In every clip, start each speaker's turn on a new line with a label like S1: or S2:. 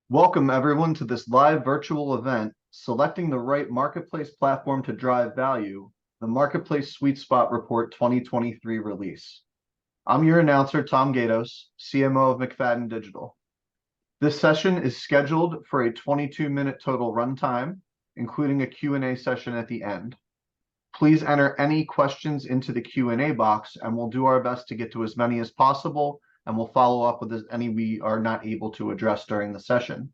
S1: Welcome everyone to this live virtual event, Selecting the Right Marketplace Platform to Drive Value, the Marketplace Sweet Spot Report 2023 release. I'm your announcer, Tom Gatos, CMO of McFadden Digital. This session is scheduled for a 22-minute total runtime, including a Q&A session at the end. Please enter any questions into the Q&A box, and we'll do our best to get to as many as possible, and we'll follow up with any we are not able to address during the session.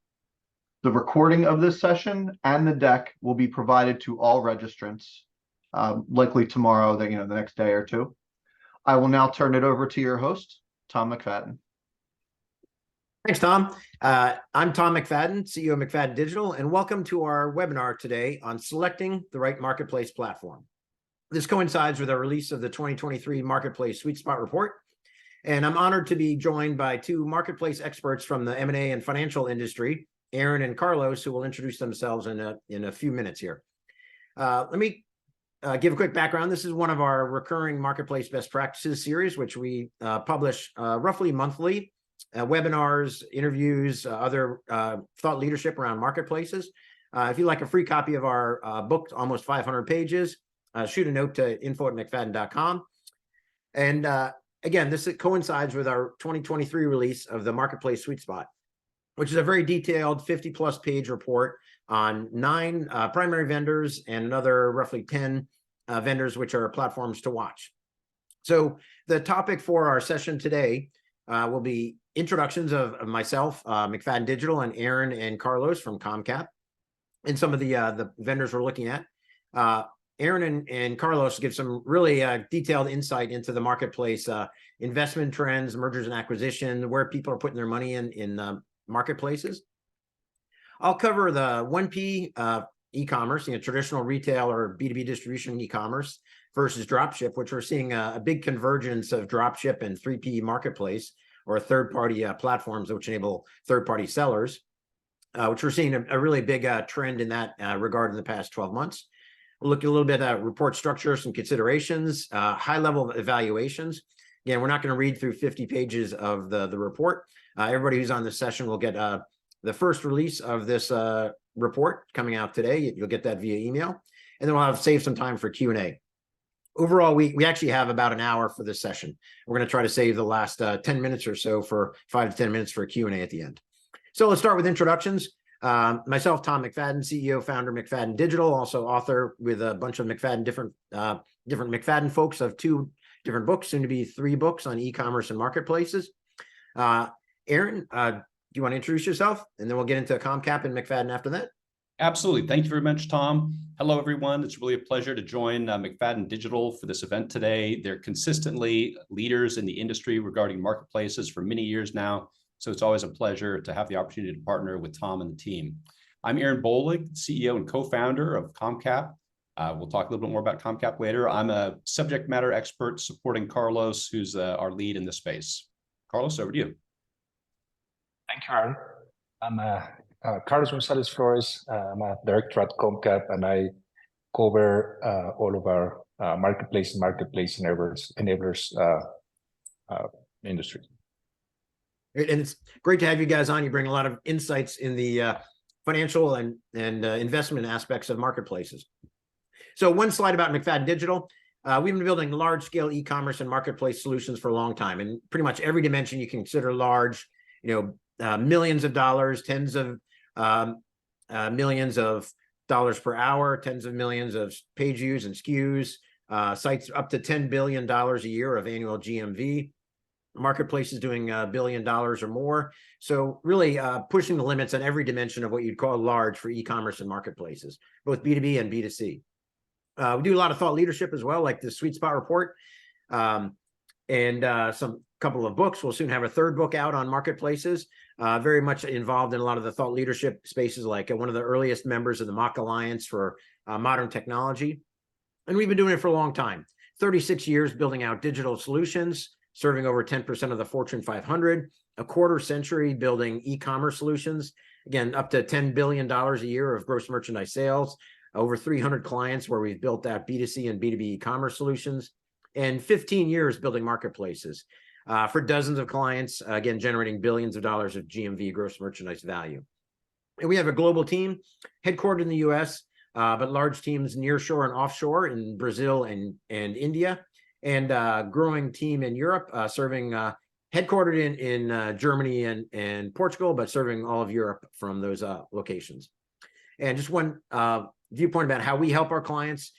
S1: The recording of this session and the deck will be provided to all registrants, likely tomorrow, the next day or two. I will now turn it over to your host, Tom McFadden.
S2: Thanks, Tom. I'm Tom McFadden, CEO of McFadden Digital, and welcome to our webinar today on selecting the right marketplace platform. This coincides with our release of the 2023 Marketplace Sweet Spot Report, and I'm honored to be joined by two marketplace experts from the M&A and financial industry, Aaron and Carlos, who will introduce themselves in a few minutes here. Let me give a quick background. This is one of our recurring Marketplace Best Practices series, which we publish roughly monthly. Webinars, interviews, other thought leadership around marketplaces. If you'd like a free copy of our book, almost 500 pages, shoot a note to info@mcfadden.com. And again, this coincides with our 2023 release of the Marketplace Sweet Spot, which is a very detailed 50-plus page report on 9 primary vendors and another roughly 10 vendors, which are platforms to watch. So the topic for our session today will be introductions of myself, McFadden Digital, and Aaron and Carlos from ComCap, and some of the vendors we're looking at. Aaron and Carlos give some really detailed insight into the marketplace investment trends, mergers and acquisition, where people are putting their money in marketplaces. I'll cover the 1P e-commerce, traditional retail or B2B distribution e-commerce versus dropship, which we're seeing a big convergence of dropship and 3P marketplace, or third-party platforms which enable third-party sellers, which we're seeing a really big trend in that regard in the past 12 months. We'll look a little bit at report structure, some considerations, high-level evaluations. Again, we're not going to read through 50 pages of the report. Everybody who's on this session will get the first release of this report coming out today. You'll get that via email. And then we'll have saved some time for Q&A. Overall, we actually have about an hour for this session. We're going to try to save the last 10 minutes or so for 5 to 10 minutes for a Q&A at the end. So let's start with introductions. Myself, Tom McFadden, CEO, founder, McFadden Digital, also author with a bunch of McFadden different McFadden folks of 2 different books, soon to be 3 books on e-commerce and marketplaces. Aaron, do you want to introduce yourself? And then we'll get into ComCap and McFadden after that.
S3: Absolutely. Thank you very much, Tom. Hello, everyone. It's really a pleasure to join McFadden Digital for this event today. They're consistently leaders in the industry regarding marketplaces for many years now. So it's always a pleasure to have the opportunity to partner with Tom and the team. I'm Aaron Bolig, CEO and co-founder of ComCap. We'll talk a little bit more about ComCap later. I'm a subject matter expert supporting Carlos, who's our lead in this space. Carlos, over to you.
S4: Thank you, Aaron. I'm Carlos Gonzalez Flores. I'm a director at ComCap, and I cover all of our marketplace enablers industry.
S2: And it's great to have you guys on. You bring a lot of insights in the financial and investment aspects of marketplaces. So one slide about McFadden Digital. We've been building large-scale e-commerce and marketplace solutions for a long time, and pretty much every dimension you can consider large. Millions of dollars, tens of millions of dollars per hour, tens of millions of page views and SKUs, sites up to $10 billion a year of annual GMV. Marketplaces doing $1 billion or more. So really pushing the limits on every dimension of what you'd call large for e-commerce and marketplaces, both B2B and B2C. We do a lot of thought leadership as well, like the Sweet Spot Report, and some couple of books. We'll soon have a 3rd book out on marketplaces. Very much involved in a lot of the thought leadership spaces, like one of the earliest members of the Mock Alliance for Modern Technology. And we've been doing it for a long time, 36 years building out digital solutions, serving over 10% of the Fortune 500, a quarter century building e-commerce solutions, again, up to $10 billion a year of gross merchandise sales, over 300 clients where we've built out B2C and B2B e-commerce solutions, and 15 years building marketplaces for dozens of clients, again, generating billions of dollars of GMV, gross merchandise value. And we have a global team headquartered in the US, but large teams nearshore and offshore in Brazil and India, and growing team in Europe, serving headquartered in Germany and Portugal, but serving all of Europe from those locations. And just one viewpoint about how we help our clients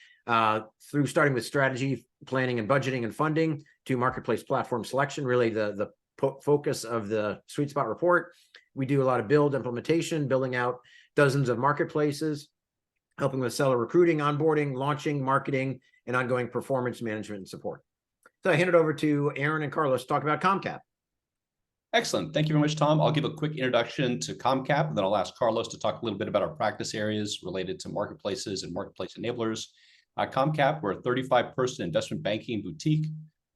S2: through starting with strategy, planning and budgeting and funding to marketplace platform selection, really the focus of the Sweet Spot report. We do a lot of build implementation, building out dozens of marketplaces, helping with seller recruiting, onboarding, launching, marketing, and ongoing performance management and support. So I hand it over to Aaron and Carlos to talk about ComCap.
S3: Excellent. Thank you very much, Tom. I'll give a quick introduction to ComCap, and then I'll ask Carlos to talk a little bit about our practice areas related to marketplaces and marketplace enablers. ComCap, we're a 35-person investment banking boutique.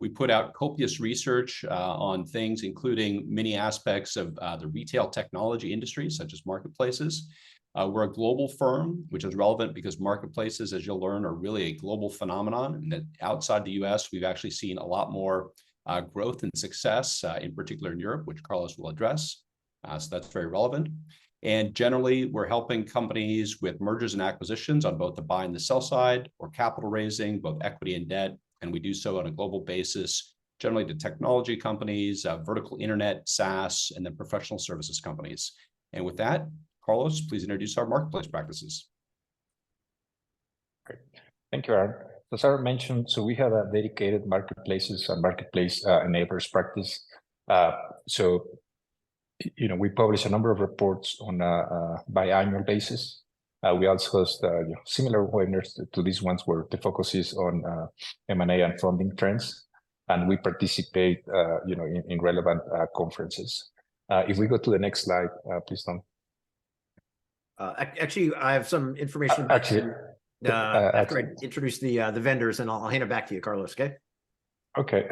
S3: We put out copious research on things, including many aspects of the retail technology industry, such as marketplaces. We're a global firm, which is relevant because marketplaces, as you'll learn, are really a global phenomenon. And that outside the US, we've actually seen a lot more growth and success, in particular in Europe, which Carlos will address. So that's very relevant. And generally, we're helping companies with mergers and acquisitions on both the buy and the sell side, or capital raising, both equity and debt. And we do so on a global basis, generally to technology companies, vertical internet, SaaS, and then professional services companies. And with that, Carlos, please introduce our marketplace practices.
S4: Great. Thank you, Aaron. As Aaron mentioned, so we have a dedicated marketplaces and marketplace enablers practice. So, we publish a number of reports on a biannual basis. We also host similar webinars to these ones where the focus is on M&A and funding trends, and we participate, in relevant conferences. If we go to the next slide, please, Tom.
S2: Actually, I have some information. After I introduce the vendors, and I'll hand it back to you, Carlos. Okay.
S4: Okay.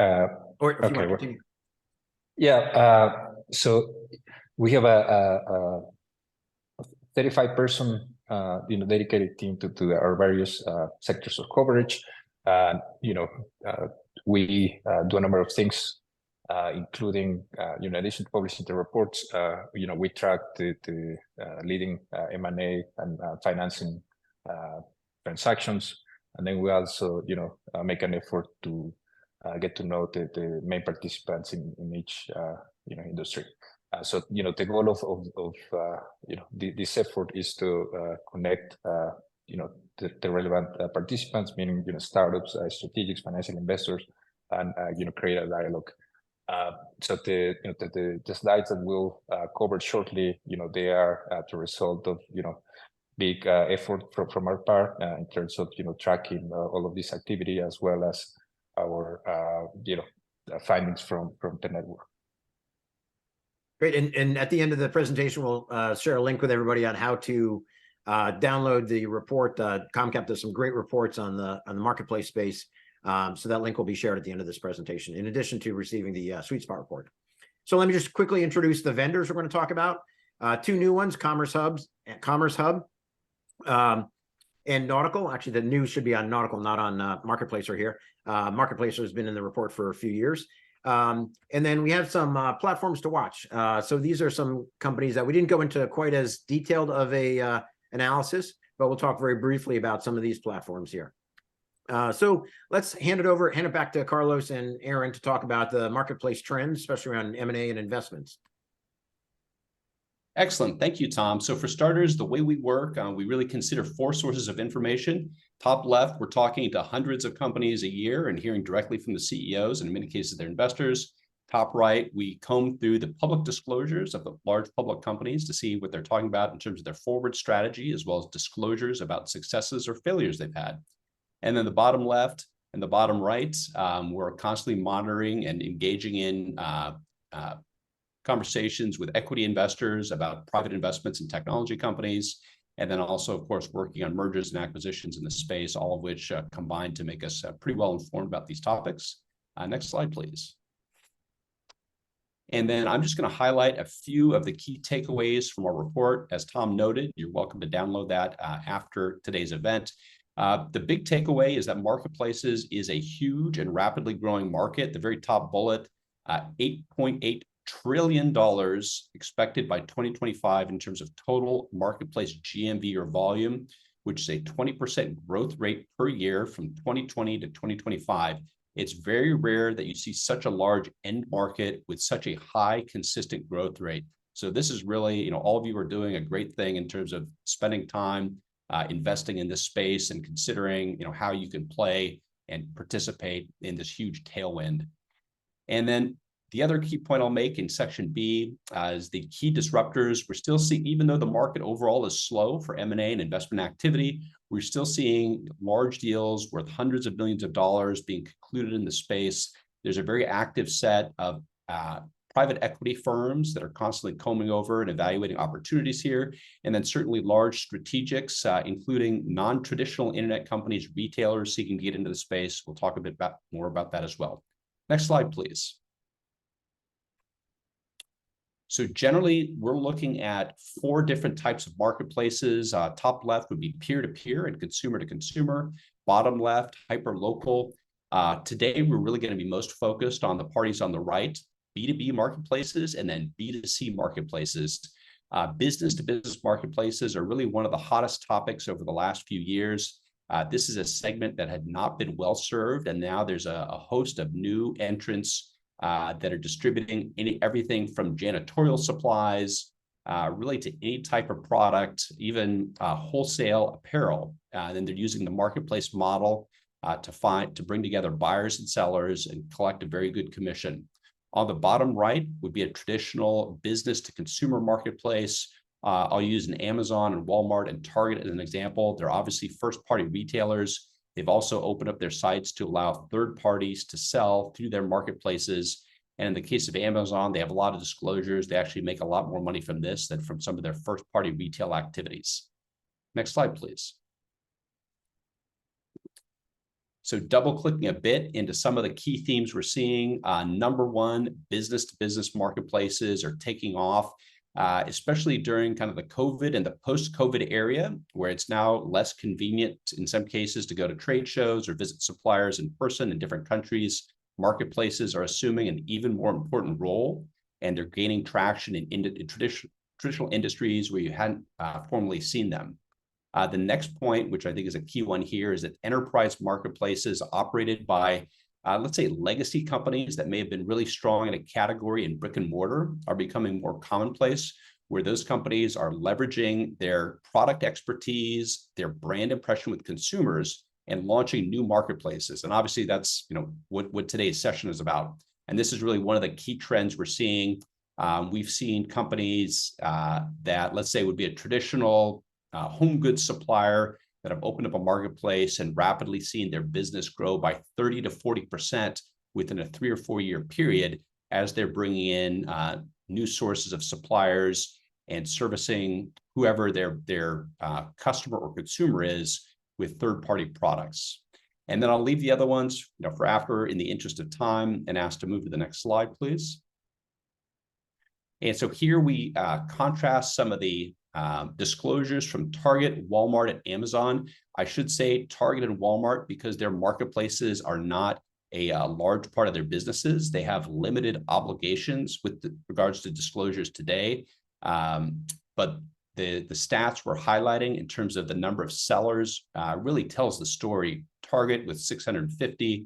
S2: Or if you want to continue.
S4: Yeah. So we have a 35-person dedicated team to our various sectors of coverage. We do a number of things, including, in addition to publishing the reports, we track the leading M&A and financing transactions. And then we also, make an effort to get to know the main participants in each, industry. So, the goal of this effort is to connect, the relevant participants, meaning, startups, strategics, financial investors, and, create a dialogue. So the slides that we'll cover shortly, they are the result of, big effort from our part in terms of, tracking all of this activity, as well as our, findings from the network.
S2: Great. And at the end of the presentation, we'll share a link with everybody on how to download the report. ComCap does some great reports on the marketplace space. So that link will be shared at the end of this presentation, in addition to receiving the Sweet Spot report. So let me just quickly introduce the vendors we're going to talk about. Two new ones, Commerce Hub, and Nautical. Actually, the news should be on Nautical, not on Marketplacer here. Marketplacer has been in the report for a few years. And then we have some platforms to watch. So these are some companies that we didn't go into quite as detailed of a analysis, but we'll talk very briefly about some of these platforms here. So let's hand it back to Carlos and Aaron to talk about the marketplace trends, especially around M&A and investments.
S3: Excellent. Thank you, Tom. So for starters, the way we work, we really consider 4 sources of information. Top left, we're talking to hundreds of companies a year and hearing directly from the CEOs, and in many cases, their investors. Top right, we comb through the public disclosures of the large public companies to see what they're talking about in terms of their forward strategy, as well as disclosures about successes or failures they've had. And then the bottom left and the bottom right, we're constantly monitoring and engaging in conversations with equity investors about private investments in technology companies, and then also, of course, working on mergers and acquisitions in the space, all of which combine to make us pretty well informed about these topics. Next slide, please. And then I'm just going to highlight a few of the key takeaways from our report. As Tom noted, you're welcome to download that after today's event. The big takeaway is that marketplaces is a huge and rapidly growing market. The very top bullet, $8.8 trillion expected by 2025 in terms of total marketplace GMV or volume, which is a 20% growth rate per year from 2020 to 2025. It's very rare that you see such a large end market with such a high consistent growth rate. So this is really, all of you are doing a great thing in terms of spending time investing in this space and considering, how you can play and participate in this huge tailwind. And then the other key point I'll make in section B is the key disruptors. We're still seeing, even though the market overall is slow for M&A and investment activity, we're still seeing large deals worth hundreds of millions of dollars being concluded in the space. There's a very active set of private equity firms that are constantly combing over and evaluating opportunities here. And then certainly large strategics, including non-traditional internet companies, retailers seeking to get into the space. We'll talk a bit more about that as well. Next slide, please. So generally, we're looking at 4 different types of marketplaces. Top left would be peer-to-peer and consumer-to-consumer. Bottom left, hyper-local. Today, we're really going to be most focused on the parties on the right, B2B marketplaces, and then B2C marketplaces. Business-to-business marketplaces are really one of the hottest topics over the last few years. This is a segment that had not been well served, and now there's a host of new entrants that are distributing everything from janitorial supplies, really to any type of product, even wholesale apparel. And then they're using the marketplace model to bring together buyers and sellers and collect a very good commission. On the bottom right would be a traditional business to consumer marketplace. I'll use an Amazon and Walmart and Target as an example. They're obviously first-party retailers. They've also opened up their sites to allow third parties to sell through their marketplaces. And in the case of Amazon, they have a lot of disclosures. They actually make a lot more money from this than from some of their first-party retail activities. Next slide, please. So double-clicking a bit into some of the key themes we're seeing. Number one, business-to-business marketplaces are taking off, especially during kind of the COVID and the post-COVID area, where it's now less convenient in some cases to go to trade shows or visit suppliers in person in different countries. Marketplaces are assuming an even more important role, and they're gaining traction in traditional industries where you hadn't formerly seen them. The next point, which I think is a key one here, is that enterprise marketplaces operated by, let's say, legacy companies that may have been really strong in a category in brick and mortar are becoming more commonplace, where those companies are leveraging their product expertise, their brand impression with consumers, and launching new marketplaces. And obviously, that's what today's session is about. And this is really one of the key trends we're seeing. We've seen companies that, let's say, would be a traditional home goods supplier that have opened up a marketplace and rapidly seen their business grow by 30 to 40% within a 3 or 4 year period as they're bringing in new sources of suppliers and servicing whoever their customer or consumer is with third-party products. And then I'll leave the other ones for after in the interest of time and ask to move to the next slide, please. And so here we contrast some of the disclosures from Target, Walmart, and Amazon. I should say Target and Walmart because their marketplaces are not a large part of their businesses. They have limited obligations with regards to disclosures today. But the stats we're highlighting in terms of the number of sellers really tells the story. Target with 650,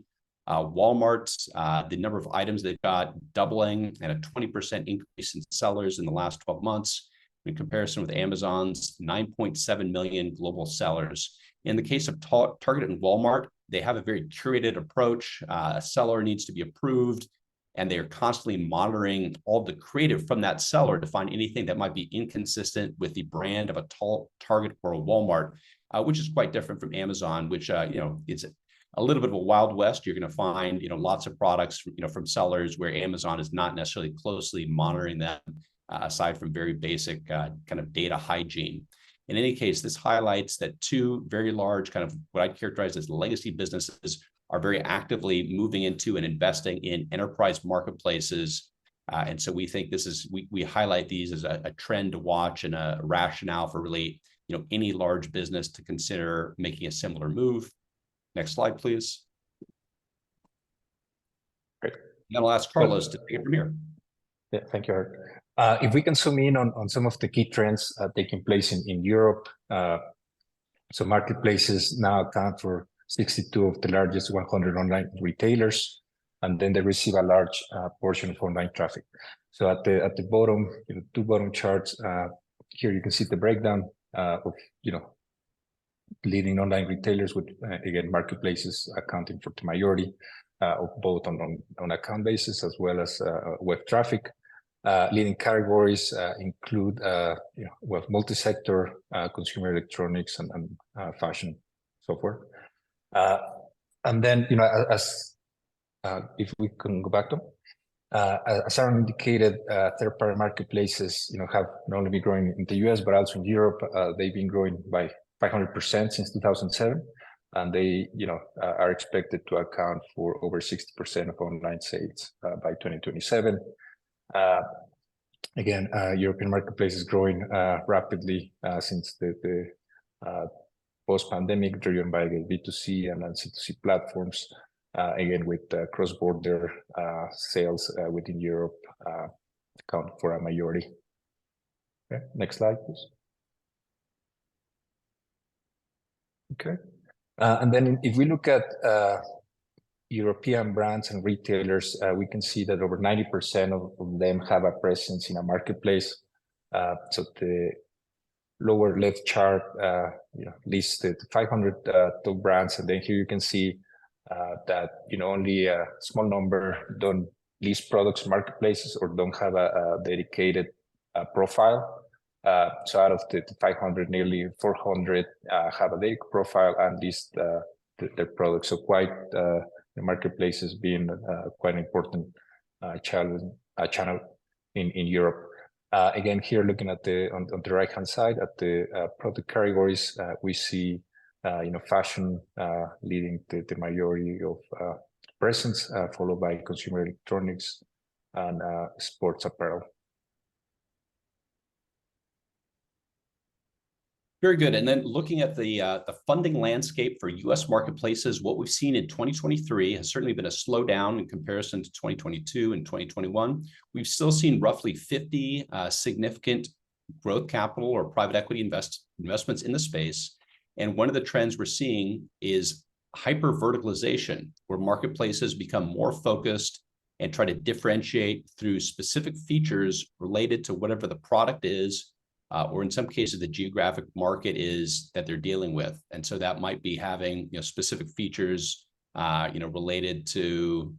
S3: Walmart's the number of items they've got doubling and a 20% increase in sellers in the last 12 months. In comparison with Amazon's 9.7 million global sellers. In the case of Target and Walmart, they have a very curated approach. A seller needs to be approved, and they are constantly monitoring all the creative from that seller to find anything that might be inconsistent with the brand of a Target or a Walmart, which is quite different from Amazon, which is a little bit of a wild west. You're going to find lots of products from sellers where Amazon is not necessarily closely monitoring them. Aside from very basic kind of data hygiene. In any case, this highlights that 2 very large kind of what I'd characterize as legacy businesses are very actively moving into and investing in enterprise marketplaces. And so we think we highlight these as a trend to watch and a rationale for really any large business to consider making a similar move. Next slide, please.
S4: Great.
S3: Then I'll ask Carlos to take it from here.
S4: Yeah, thank you, Art. If we can zoom in on some of the key trends taking place in Europe, so marketplaces now account for 62 of the largest 100 online retailers, and then they receive a large portion of online traffic. So at the bottom, two bottom charts here, you can see the breakdown of leading online retailers with again marketplaces accounting for the majority of both on account basis as well as web traffic. Leading categories include multi-sector, consumer electronics, and fashion, so forth. And then as if we can go back to as Aaron indicated, third-party marketplaces have not only been growing in the US but also in Europe. They've been growing by 500% since 2007, and they are expected to account for over 60% of online sales by 2027. Again, European marketplace is growing rapidly since the post-pandemic, driven by the B2C and C2C platforms. Again, with cross-border sales within Europe account for a majority. Okay, next slide, please. Okay, and then if we look at European brands and retailers, we can see that over 90% of them have a presence in a marketplace. So the lower left chart lists the 500 top brands, and then here you can see that only a small number don't list products in marketplaces or don't have a dedicated profile. So out of the 500, nearly 400 have a dedicated profile and list their products. So quite the marketplace has been quite an important channel in Europe. Again, here looking at on the right hand side at the product categories, we see fashion leading the majority of presence, followed by consumer electronics and sports apparel.
S3: Very good. And then looking at the funding landscape for U.S. marketplaces, what we've seen in 2023 has certainly been a slowdown in comparison to 2022 and 2021. We've still seen roughly 50 significant growth capital or private equity investments in the space. And one of the trends we're seeing is hyper verticalization, where marketplaces become more focused and try to differentiate through specific features related to whatever the product is, or in some cases, the geographic market is that they're dealing with. And so that might be having specific features related to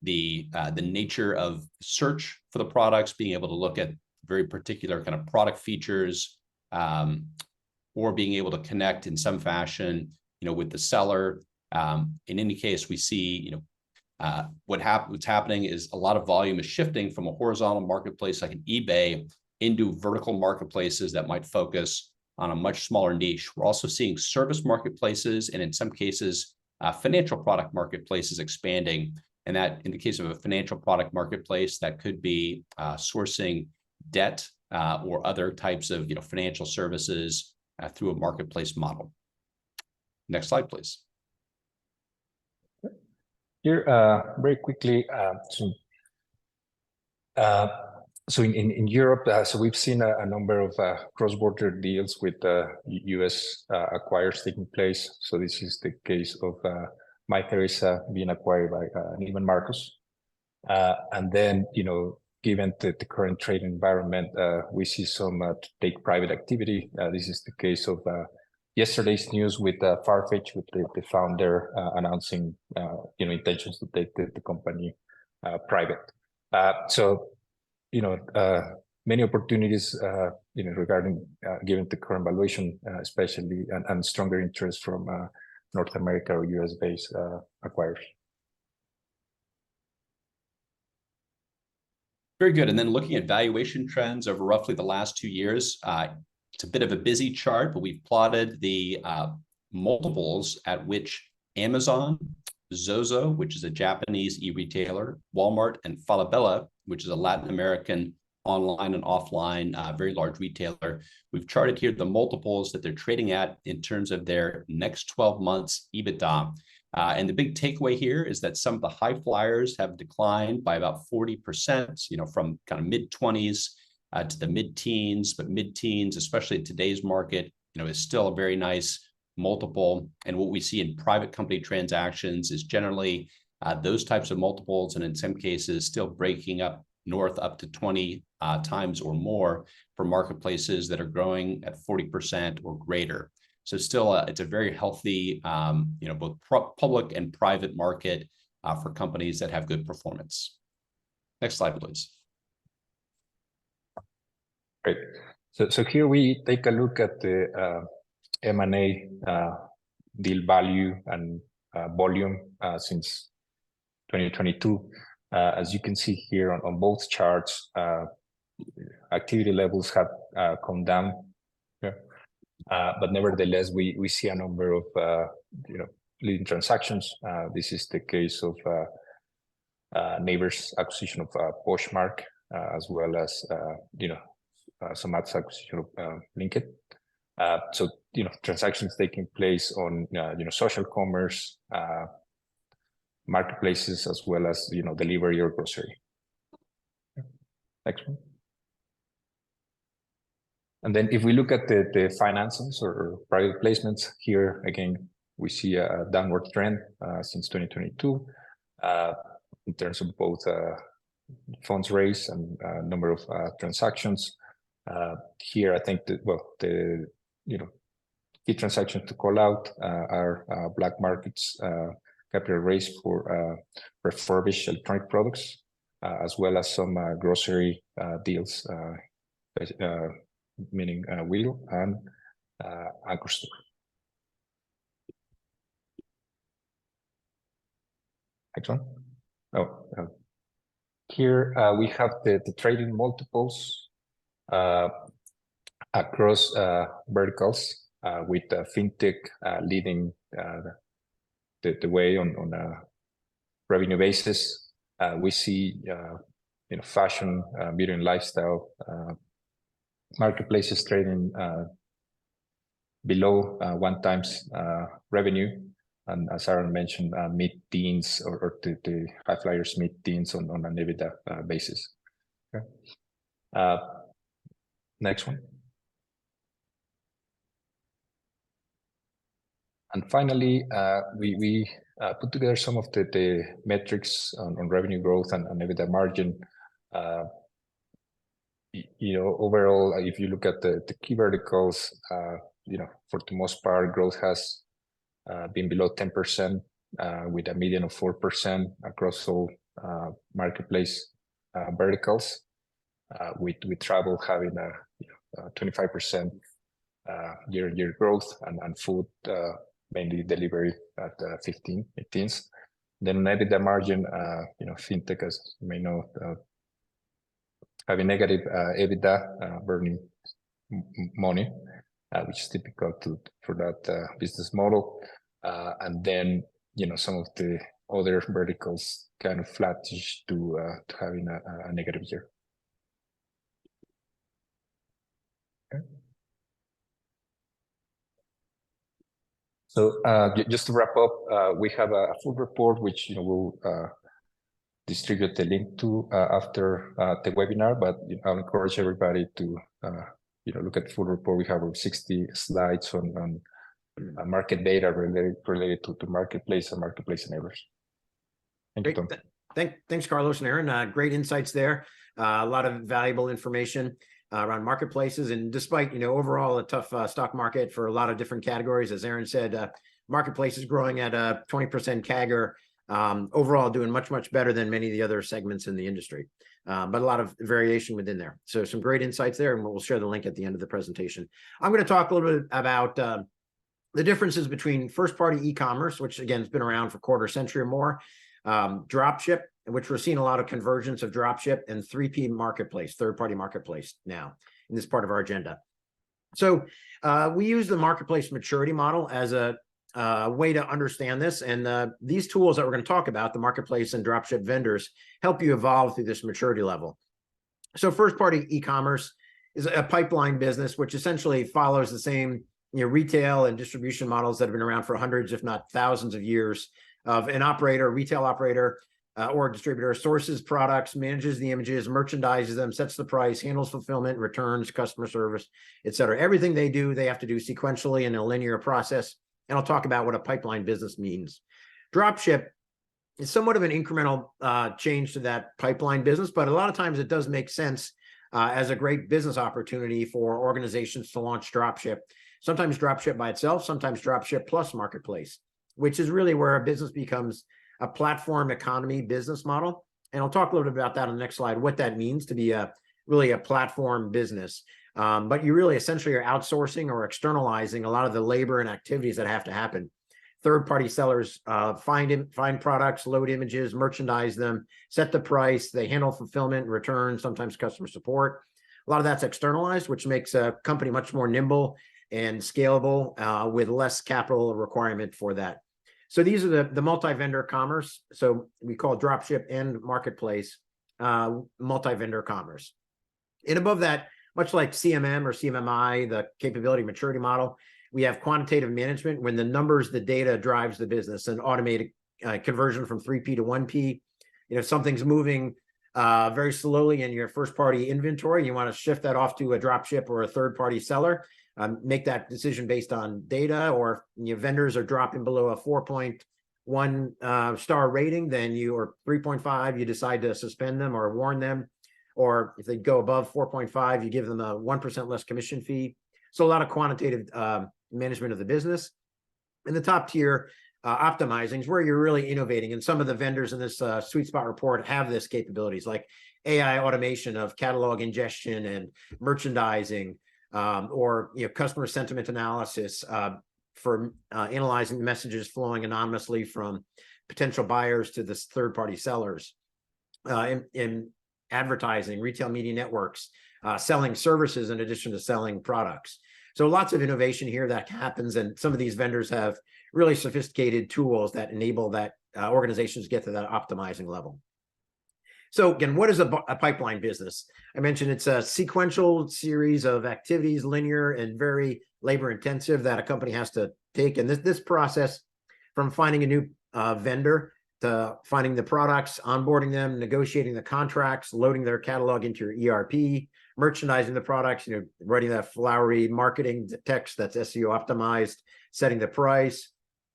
S3: the nature of search for the products, being able to look at very particular kind of product features, or being able to connect in some fashion with the seller. In any case, we see what's happening is a lot of volume is shifting from a horizontal marketplace like an eBay into vertical marketplaces that might focus on a much smaller niche. We're also seeing service marketplaces and in some cases, financial product marketplaces expanding. And that in the case of a financial product marketplace, that could be sourcing debt or other types of financial services through a marketplace model. Next slide, please.
S4: Here, very quickly, so in Europe, so we've seen a number of cross-border deals with US acquirers taking place. So this is the case of Mytheresa being acquired by Neiman Marcus. And then, given the current trade environment, we see some take private activity. This is the case of yesterday's news with Farfetch, with the founder announcing intentions to take the company private. So many opportunities regarding given the current valuation, especially and stronger interest from North America or US based acquirers.
S3: Very good. And then looking at valuation trends over roughly the last 2 years, it's a bit of a busy chart, but we've plotted the multiples at which Amazon, Zozo, which is a Japanese e-retailer, Walmart, and Falabella, which is a Latin American online and offline very large retailer. We've charted here the multiples that they're trading at in terms of their next 12 months EBITDA. And the big takeaway here is that some of the high flyers have declined by about 40%, from kind of mid-20s to the mid-teens, but mid-teens, especially in today's market, is still a very nice multiple. And what we see in private company transactions is generally those types of multiples, and in some cases still breaking up north up to 20 times or more for marketplaces that are growing at 40% or greater. So still, it's a very healthy, both public and private market for companies that have good performance. Next slide, please.
S4: Great. So here we take a look at the M&A deal value and volume since 2022. As you can see here on both charts, activity levels have come down. Yeah. But nevertheless, we see a number of leading transactions. This is the case of Neighbors' acquisition of Poshmark, as well as some ads acquisition of LinkedIn. So transactions taking place on social commerce, marketplaces, as well as delivery or grocery. Next one. And then if we look at the financings or private placements here, again, we see a downward trend since 2022 in terms of both funds raised and number of transactions. Here, I think that, the key transactions to call out are Black Market's capital raise for refurbished electronic products, as well as some grocery deals, meaning Wheel and Anchor Store. Next one. Here we have the trading multiples across verticals, with fintech leading the way on a revenue basis. We see fashion, beauty and lifestyle marketplaces trading below 1x revenue, and as Aaron mentioned, mid-teens or the high flyers mid-teens on an EBITDA basis. Okay. Next one. And finally, we put together some of the metrics on revenue growth and EBITDA margin. Overall, if you look at the key verticals, for the most part, growth has been below 10%, with a median of 4% across all marketplace verticals, with travel having a 25% year-on-year growth, and food, mainly delivery at 15%. Then EBITDA margin, fintech, as you may know, having negative EBITDA, burning money, which is typical for that business model. And then, some of the other verticals kind of flattish to having a negative year. Okay. So just to wrap up, we have a full report, which we'll distribute the link to after the webinar, but I'll encourage everybody to look at the full report. We have over 60 slides on market data related to marketplace and marketplace enablers. Thank you, Tom.
S2: Thanks, Carlos and Aaron. Great insights there. A lot of valuable information around marketplaces, and despite overall a tough stock market for a lot of different categories, as Aaron said, marketplace is growing at a 20% CAGR. Overall doing much better than many of the other segments in the industry, but a lot of variation within there. So some great insights there, and we'll share the link at the end of the presentation. I'm going to talk a little bit about the differences between first-party e-commerce, which again has been around for quarter century or more, dropship, which we're seeing a lot of convergence of dropship, and 3P marketplace, third-party marketplace now in this part of our agenda. So we use the marketplace maturity model as a way to understand this, and these tools that we're going to talk about, the marketplace and dropship vendors, help you evolve through this maturity level. So first-party e-commerce is a pipeline business, which essentially follows the same retail and distribution models that have been around for hundreds, if not thousands of years, of an operator, retail operator, or distributor sources products, manages the images, merchandises them, sets the price, handles fulfillment, returns, customer service, et cetera. Everything they do, they have to do sequentially in a linear process. And I'll talk about what a pipeline business means. Dropship is somewhat of an incremental change to that pipeline business, but a lot of times it does make sense as a great business opportunity for organizations to launch dropship. Sometimes dropship by itself, sometimes dropship plus marketplace, which is really where a business becomes a platform economy business model. And I'll talk a little bit about that on the next slide, what that means to be really a platform business. But you really essentially are outsourcing or externalizing a lot of the labor and activities that have to happen. Third-party sellers find products, load images, merchandise them, set the price, they handle fulfillment, return, sometimes customer support. A lot of that's externalized, which makes a company much more nimble and scalable with less capital requirement for that. So these are the multi-vendor commerce. So we call dropship and marketplace multi-vendor commerce. And above that, much like CMM or CMMI, the capability maturity model, we have quantitative management when the numbers, the data drives the business, and automated conversion from 3P to 1P. If something's moving very slowly in your first party inventory, you want to shift that off to a dropship or a third party seller. Make that decision based on data, or vendors are dropping below a 4.1 star rating, then or 3.5, you decide to suspend them or warn them. Or if they go above 4.5, you give them a 1% less commission fee. So a lot of quantitative management of the business. In the top tier, optimizing is where you're really innovating. And some of the vendors in this sweet spot report have this capabilities, like AI automation of catalog ingestion and merchandising, or customer sentiment analysis for analyzing messages flowing anonymously from potential buyers to the third-party sellers. In advertising, retail media networks, selling services in addition to selling products. So lots of innovation here that happens, and some of these vendors have really sophisticated tools that enable that organizations get to that optimizing level. So again, what is a pipeline business? I mentioned it's a sequential series of activities, linear and very labor intensive, that a company has to take. And this process, from finding a new vendor to finding the products, onboarding them, negotiating the contracts, loading their catalog into your ERP, merchandising the products, writing that flowery marketing text that's SEO optimized, setting the price.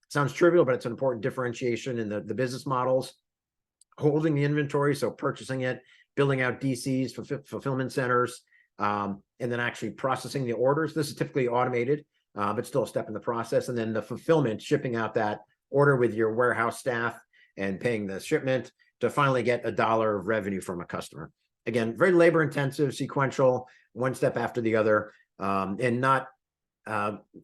S2: Sounds trivial, but it's an important differentiation in the business models. Holding the inventory, so purchasing it, building out DCs, fulfillment centers, and then actually processing the orders. This is typically automated, but still a step in the process. And then the fulfillment, shipping out that order with your warehouse staff and paying the shipment to finally get $1 of revenue from a customer. Again, very labor intensive, sequential, one step after the other, and not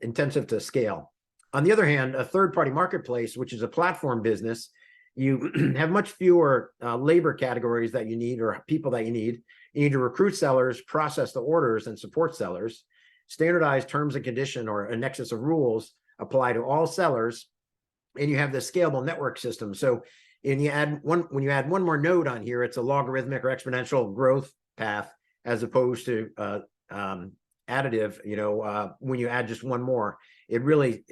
S2: intensive to scale. On the other hand, a third-party marketplace, which is a platform business, you have much fewer labor categories that you need, or people that you need. You need to recruit sellers, process the orders, and support sellers. Standardized terms and condition, or a nexus of rules, apply to all sellers. And you have the scalable network system. So when you add one more node on here, it's a logarithmic or exponential growth path, as opposed to additive. When you add just one more, it really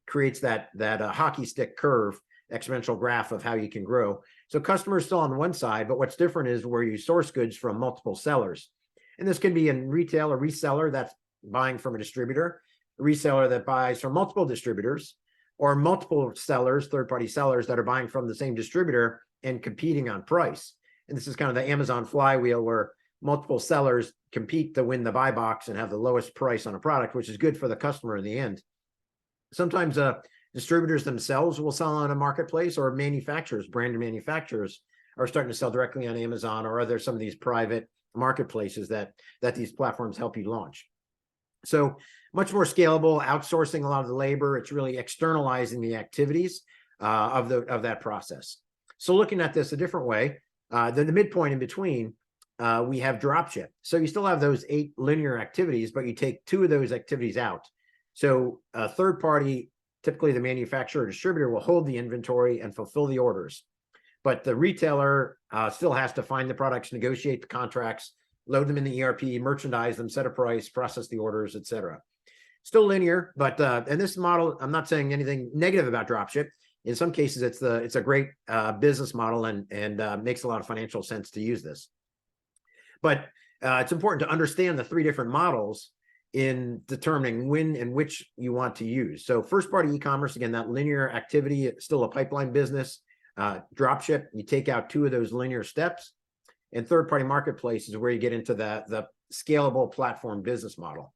S2: creates that hockey stick curve, exponential graph of how you can grow. So customers still on one side, but what's different is where you source goods from multiple sellers. And this can be in retail, a reseller that's buying from a distributor, a reseller that buys from multiple distributors, or multiple sellers, third-party sellers that are buying from the same distributor and competing on price. And this is kind of the Amazon flywheel, where multiple sellers compete to win the buy box and have the lowest price on a product, which is good for the customer in the end. Sometimes distributors themselves will sell on a marketplace, or manufacturers, brand manufacturers, are starting to sell directly on Amazon, or are there some of these private marketplaces that these platforms help you launch. So much more scalable, outsourcing a lot of the labor. It's really externalizing the activities of that process. So looking at this a different way, then the midpoint in between, we have dropship. So you still have those 8 linear activities, but you take 2 of those activities out. So a third party, typically the manufacturer or distributor, will hold the inventory and fulfill the orders. But the retailer still has to find the products, negotiate the contracts, load them in the ERP, merchandise them, set a price, process the orders, etc. Still linear, but in this model, I'm not saying anything negative about dropship. In some cases, it's a great business model and makes a lot of financial sense to use this. But it's important to understand the three different models in determining when and which you want to use. So first-party e-commerce, again, that linear activity, it's still a pipeline business. Dropship, you take out two of those linear steps. And third-party marketplace is where you get into the scalable platform business model.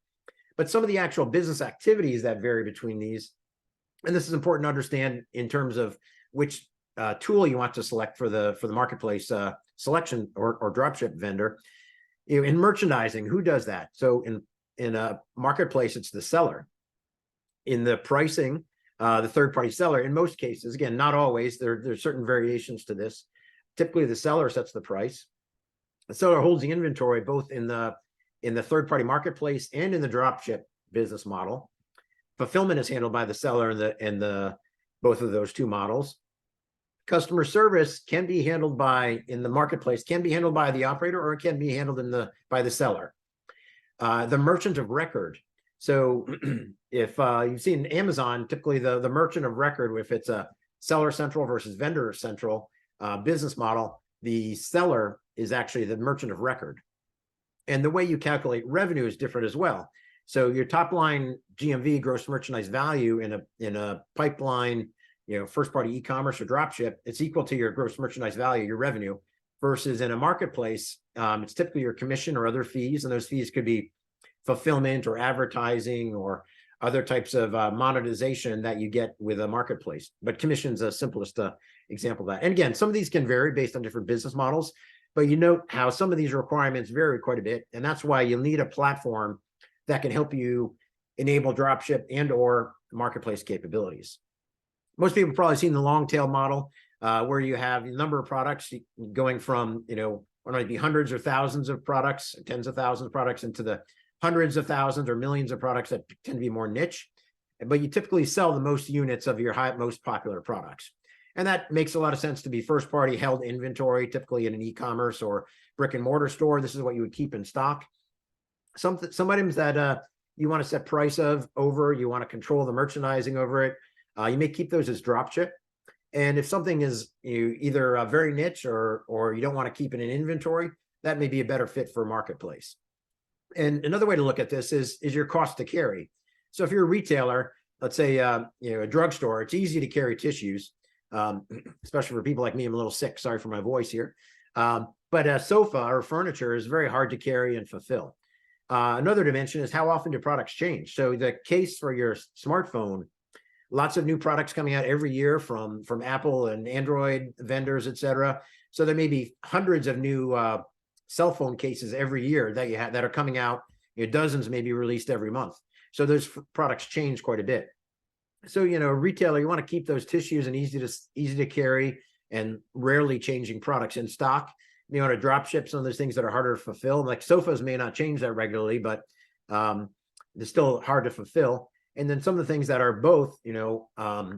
S2: But some of the actual business activities that vary between these, and this is important to understand in terms of which tool you want to select for the marketplace selection or dropship vendor. In merchandising, who does that? So in a marketplace, it's the seller. In the pricing, the third-party seller, in most cases, again, not always, there's certain variations to this. Typically, the seller sets the price. The seller holds the inventory both in the third-party marketplace and in the dropship business model. Fulfillment is handled by the seller in the both of those two models. Customer service can be handled in the marketplace, can be handled by the operator, or it can be handled by the seller. The merchant of record. So if you've seen Amazon, typically the merchant of record, if it's a seller central versus vendor central business model, the seller is actually the merchant of record. And the way you calculate revenue is different as well. So your top line GMV, gross merchandise value, in a pipeline, first party e-commerce or dropship, it's equal to your gross merchandise value, your revenue, versus in a marketplace, it's typically your commission or other fees, and those fees could be fulfillment or advertising or other types of monetization that you get with a marketplace. But commission's the simplest example of that. And again, some of these can vary based on different business models, but you note how some of these requirements vary quite a bit, and that's why you'll need a platform that can help you enable dropship and or marketplace capabilities. Most people have probably seen the long tail model, where you have a number of products going from, what might be hundreds or thousands of products, tens of thousands of products, into the hundreds of thousands or millions of products that tend to be more niche. But you typically sell the most units of your most popular products. And that makes a lot of sense to be first party held inventory, typically in an e-commerce or brick and mortar store. This is what you would keep in stock. Some items that you want to set price over, you want to control the merchandising over it. You may keep those as dropship. And if something is either very niche or you don't want to keep it in inventory, that may be a better fit for marketplace. And another way to look at this is your cost to carry. So if you're a retailer, let's say a drugstore, it's easy to carry tissues, especially for people like me. I'm a little sick, sorry for my voice here. But a sofa or furniture is very hard to carry and fulfill. Another dimension is how often do products change? So the case for your smartphone, lots of new products coming out every year from Apple and Android vendors, et cetera. So there may be hundreds of new cell phone cases every year that are coming out. Dozens may be released every month. So those products change quite a bit. So, retailer, you want to keep those tissues and easy to carry and rarely changing products in stock. You want to drop ship some of those things that are harder to fulfill. Like sofas may not change that regularly, but they're still hard to fulfill. And then some of the things that are both,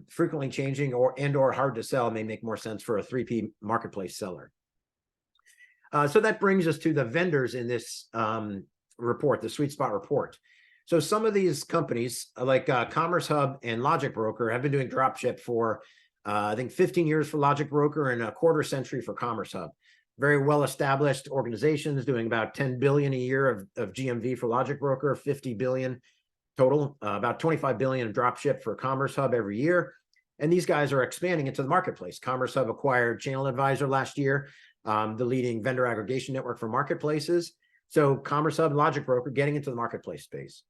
S2: frequently changing or hard to sell may make more sense for a 3P marketplace seller. So that brings us to the vendors in this report, the Sweet Spot report. So some of these companies like Commerce Hub and Logic Broker have been doing dropship for, I think 15 years for Logic Broker and a quarter century for Commerce Hub. Very well-established organizations doing about 10 billion a year of GMV for Logic Broker, 50 billion total, about 25 billion of dropship for Commerce Hub every year. And these guys are expanding into the marketplace. Commerce Hub acquired Channel Advisor last year, the leading vendor aggregation network for marketplaces. So Commerce Hub, Logic Broker getting into the marketplace space.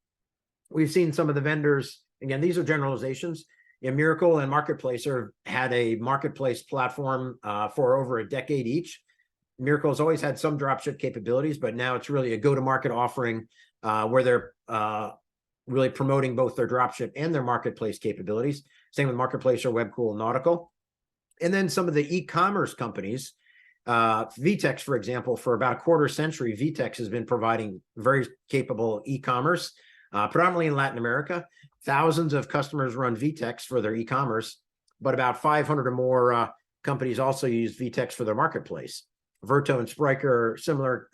S2: We've seen some of the vendors, again, these are generalizations. Miracle and Marketplace had a marketplace platform for over a decade each. Miracle has always had some dropship capabilities, but now it's really a go-to-market offering where they're really promoting both their dropship and their marketplace capabilities. Same with Marketplace or Webcool and Nautical. And then some of the e-commerce companies, VTEX, for example, for about a quarter century, VTEX has been providing very capable e-commerce, predominantly in Latin America. Thousands of customers run VTEX for their e-commerce, but about 500 or more companies also use VTEX for their marketplace. Verto and Spryker are similar,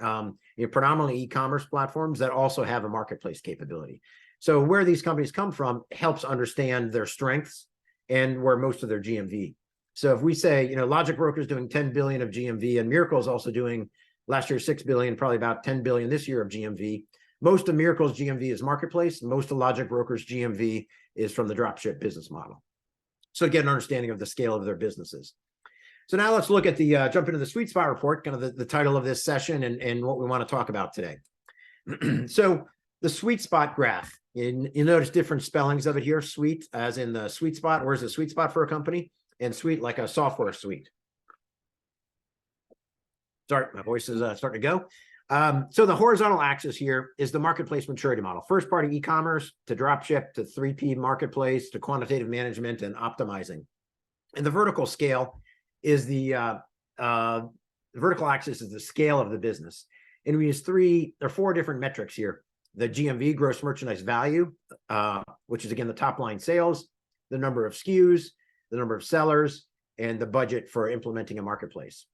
S2: predominantly e-commerce platforms that also have a marketplace capability. So where these companies come from helps understand their strengths and where most of their GMV. So if we say, you know, Logic Broker is doing 10 billion of GMV and Miracle is also doing last year 6 billion, probably about 10 billion this year of GMV. Most of Miracle's GMV is marketplace. Most of Logic Broker's GMV is from the dropship business model. So get an understanding of the scale of their businesses. So now let's look at the jump into the sweet spot report, kind of the title of this session and what we want to talk about today. So the sweet spot graph, you notice different spellings of it here. Sweet as in the sweet spot. Where's the sweet spot for a company? And suite like a software suite. Sorry, my voice is starting to go. So the horizontal axis here is the marketplace maturity model. First party e-commerce to dropship to 3P marketplace to quantitative management and optimizing. And the vertical scale is the vertical axis is the scale of the business. And we use 3 or 4 different metrics here. The GMV, gross merchandise value, which is again the top line sales, the number of SKUs, the number of sellers, and the budget for implementing a marketplace.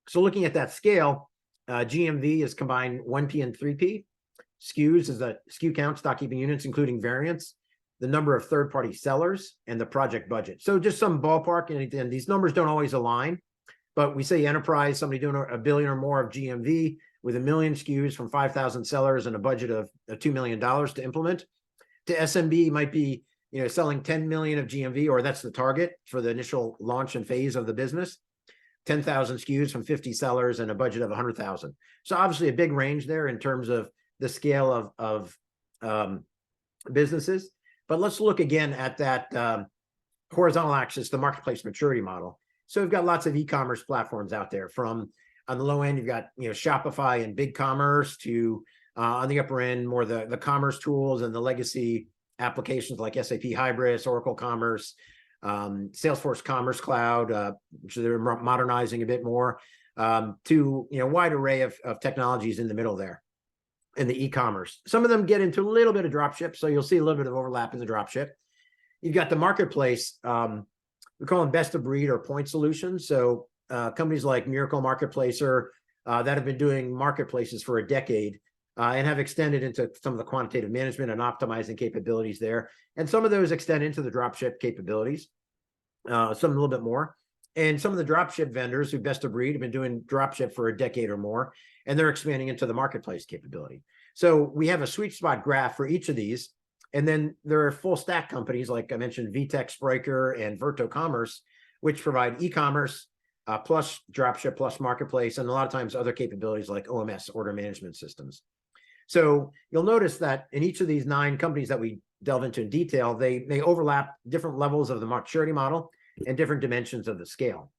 S2: So looking at that scale, GMV is combined 1P and 3P. SKUs is a SKU count, stock keeping units, including variants, the number of third-party sellers, and the project budget. So just some ballpark, and these numbers don't always align, but we say enterprise, somebody doing $1 billion or more of GMV with 1 million SKUs from 5,000 sellers and a budget of $2 million to implement. To SMB might be, you know, selling 10 million of GMV, or that's the target for the initial launch and phase of the business. 10,000 SKUs from 50 sellers and a budget of 100,000. So obviously a big range there in terms of the scale of businesses. But let's look again at that horizontal axis, the marketplace maturity model. So we've got lots of e-commerce platforms out there. From on the low end, you've got, you know, Shopify and BigCommerce to on the upper end, more the commerce tools and the legacy applications like SAP Hybris, Oracle Commerce, Salesforce Commerce Cloud, which they're modernizing a bit more, to, you know, wide array of technologies in the middle there in the e-commerce. Some of them get into a little bit of dropship, so you'll see a little bit of overlap in the dropship. You've got the marketplace, we call them best of breed or point solutions. So companies like Miracle Marketplacer that have been doing marketplaces for a decade and have extended into some of the quantitative management and optimizing capabilities there. And some of those extend into the dropship capabilities, some a little bit more. And some of the dropship vendors who best of breed have been doing dropship for a decade or more, and they're expanding into the marketplace capability. So we have a sweet spot graph for each of these. And then there are full stack companies, like I mentioned, VTech, Spriker, and Verto Commerce, which provide e-commerce plus dropship plus marketplace, and a lot of times other capabilities like OMS, order management systems. So you'll notice that in each of these 9 companies that we delve into in detail, they overlap different levels of the maturity model and different dimensions of the scale.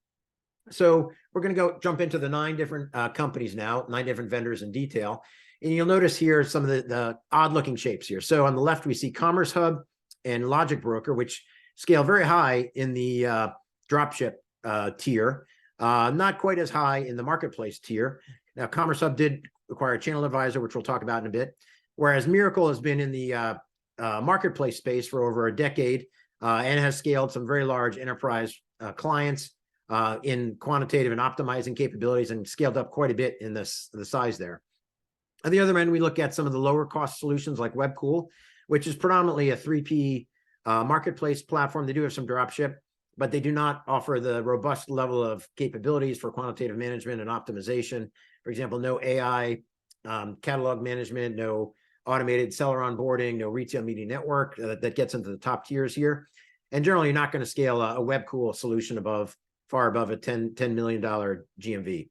S2: So we're going to go jump into the 9 different companies now, 9 different vendors in detail. And you'll notice here some of the odd looking shapes here. So on the left, we see Commerce Hub and Logic Broker, which scale very high in the dropship tier, not quite as high in the marketplace tier. Now, Commerce Hub did acquire a channel advisor, which we'll talk about in a bit, whereas Miracle has been in the marketplace space for over a decade and has scaled some very large enterprise clients in quantitative and optimizing capabilities and scaled up quite a bit in the size there. On the other end, we look at some of the lower cost solutions like Webcool, which is predominantly a 3P marketplace platform. They do have some dropship, but they do not offer the robust level of capabilities for quantitative management and optimization. For example, no AI catalog management, no automated seller onboarding, no retail media network that gets into the top tiers here. And generally, you're not going to scale a Webcool solution far above a $10 million GMV.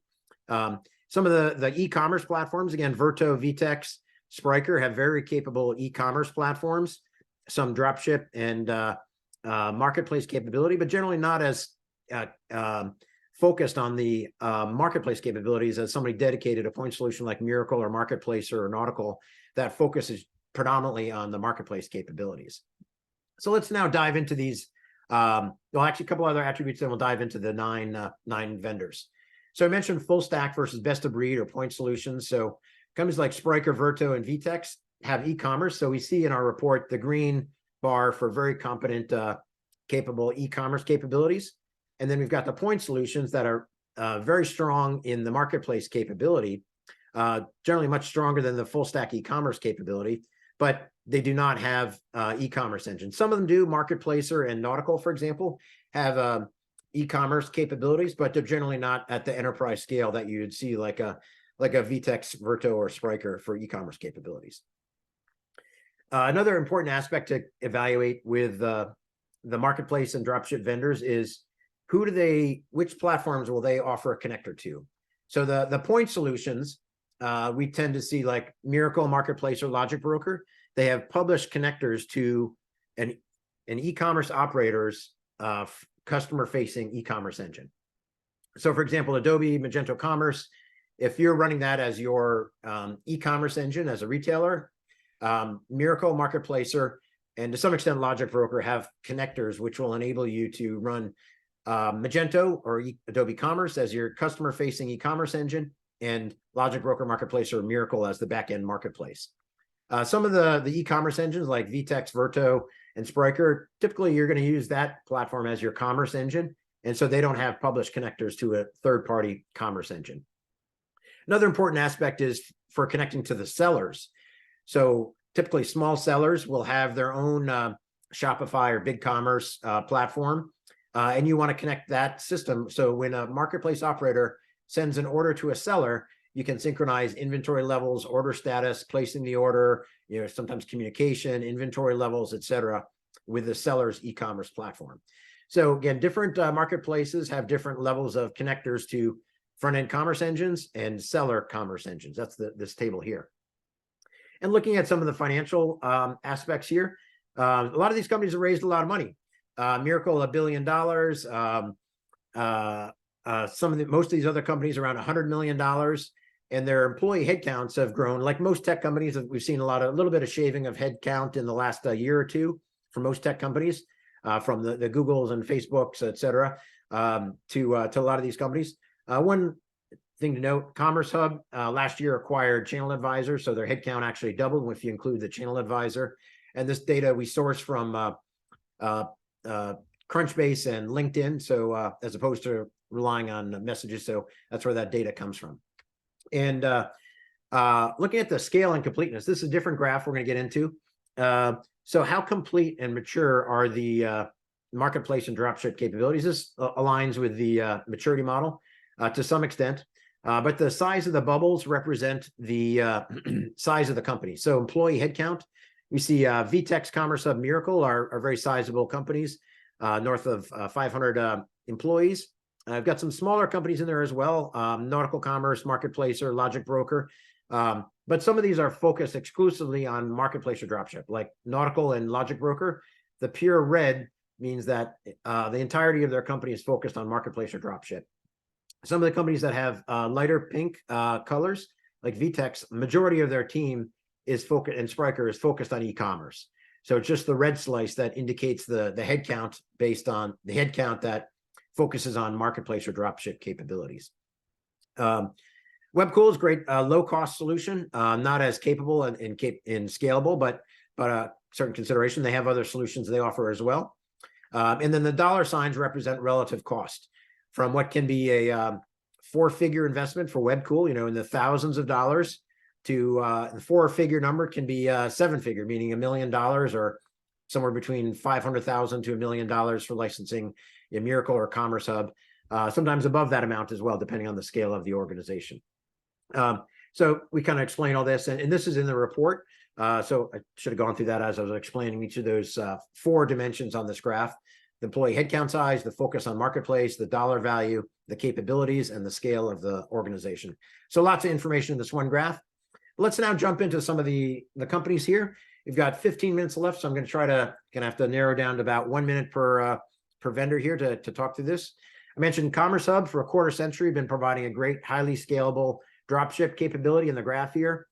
S2: Some of the e-commerce platforms, again, Verto, VTech, Spriker have very capable e-commerce platforms, some dropship and marketplace capability, but generally not as focused on the marketplace capabilities as somebody dedicated a point solution like Miracle or Marketplace or Nautical that focuses predominantly on the marketplace capabilities. So let's now dive into these. Well, actually, a couple other attributes, then we'll dive into the nine vendors. So I mentioned full stack versus best of breed or point solutions. So companies like Spriker, Verto, and VTech have e-commerce. So we see in our report the green bar for very competent, capable e-commerce capabilities. And then we've got the point solutions that are very strong in the marketplace capability, generally much stronger than the full stack e-commerce capability, but they do not have e-commerce engines. Some of them do. Marketplacer and Nautical, for example, have e-commerce capabilities, but they're generally not at the enterprise scale that you'd see like a VTEX, Verto, or Spryker for e-commerce capabilities. Another important aspect to evaluate with the marketplace and dropship vendors is which platforms will they offer a connector to? So the point solutions, we tend to see like Miracle, Marketplace, or Logic Broker. They have published connectors to an e-commerce operator's customer-facing e-commerce engine. So, for example, Adobe Magento Commerce, if you're running that as your e-commerce engine as a retailer, Miracle, Marketplacer, and to some extent Logic Broker have connectors which will enable you to run Magento or Adobe Commerce as your customer-facing e-commerce engine, and Logic Broker, Marketplacer, or Miracle as the back-end marketplace. Some of the e-commerce engines like VTEX, Verto, and Spryker, typically you're going to use that platform as your commerce engine, and so they don't have published connectors to a third-party commerce engine. Another important aspect is for connecting to the sellers. So typically small sellers will have their own Shopify or BigCommerce platform, and you want to connect that system. So when a marketplace operator sends an order to a seller, you can synchronize inventory levels, order status, placing the order, sometimes communication, inventory levels, etc., with the seller's e-commerce platform. So again, different marketplaces have different levels of connectors to front-end commerce engines and seller commerce engines. That's this table here. And looking at some of the financial aspects here, a lot of these companies have raised a lot of money. Miracle, $1 billion. Most of these other companies around $100 million, and their employee headcounts have grown. Like most tech companies, we've seen a little bit of shaving of headcount in the last year or two for most tech companies, from the Googles and Facebooks, et cetera, to a lot of these companies. One thing to note, Commerce Hub last year acquired Channel Advisor, so their headcount actually doubled if you include the Channel Advisor. And this data we source from Crunchbase and LinkedIn, so as opposed to relying on messages, so that's where that data comes from. And looking at the scale and completeness, this is a different graph we're going to get into. So how complete and mature are the marketplace and dropship capabilities? This aligns with the maturity model to some extent, but the size of the bubbles represent the size of the company. So employee headcount, we see VTEX, Commerce Hub, Miracle are very sizable companies, north of 500 employees. I've got some smaller companies in there as well, Nautical Commerce, Marketplacer, Logic Broker. But some of these are focused exclusively on marketplace or dropship, like Nautical and Logic Broker. The pure red means that the entirety of their company is focused on marketplace or dropship. Some of the companies that have lighter pink colors, like VTEX, majority of their team is focused, and Spryker is focused on e-commerce. So it's just the red slice that indicates the headcount based on the headcount that focuses on marketplace or dropship capabilities. Webcool is a great low-cost solution, not as capable and scalable, but a certain consideration. They have other solutions they offer as well. And then the dollar signs represent relative cost, from what can be a four-figure investment for Webcool, in the thousands of dollars, to the four-figure number can be seven-figure, meaning $1 million, or somewhere between $500,000 to $1 million for licensing a Miracle or Commerce Hub, sometimes above that amount as well, depending on the scale of the organization. So we kind of explain all this, and this is in the report. So I should have gone through that as I was explaining each of those four dimensions on this graph: the employee headcount size, the focus on marketplace, the dollar value, the capabilities, and the scale of the organization. So lots of information in this one graph. Let's now jump into some of the companies here. We've got 15 minutes left, so I'm going to have to narrow down to about 1 minute per vendor here to talk through this. I mentioned Commerce Hub for a quarter century, been providing a great, highly scalable dropship capability in the graph here.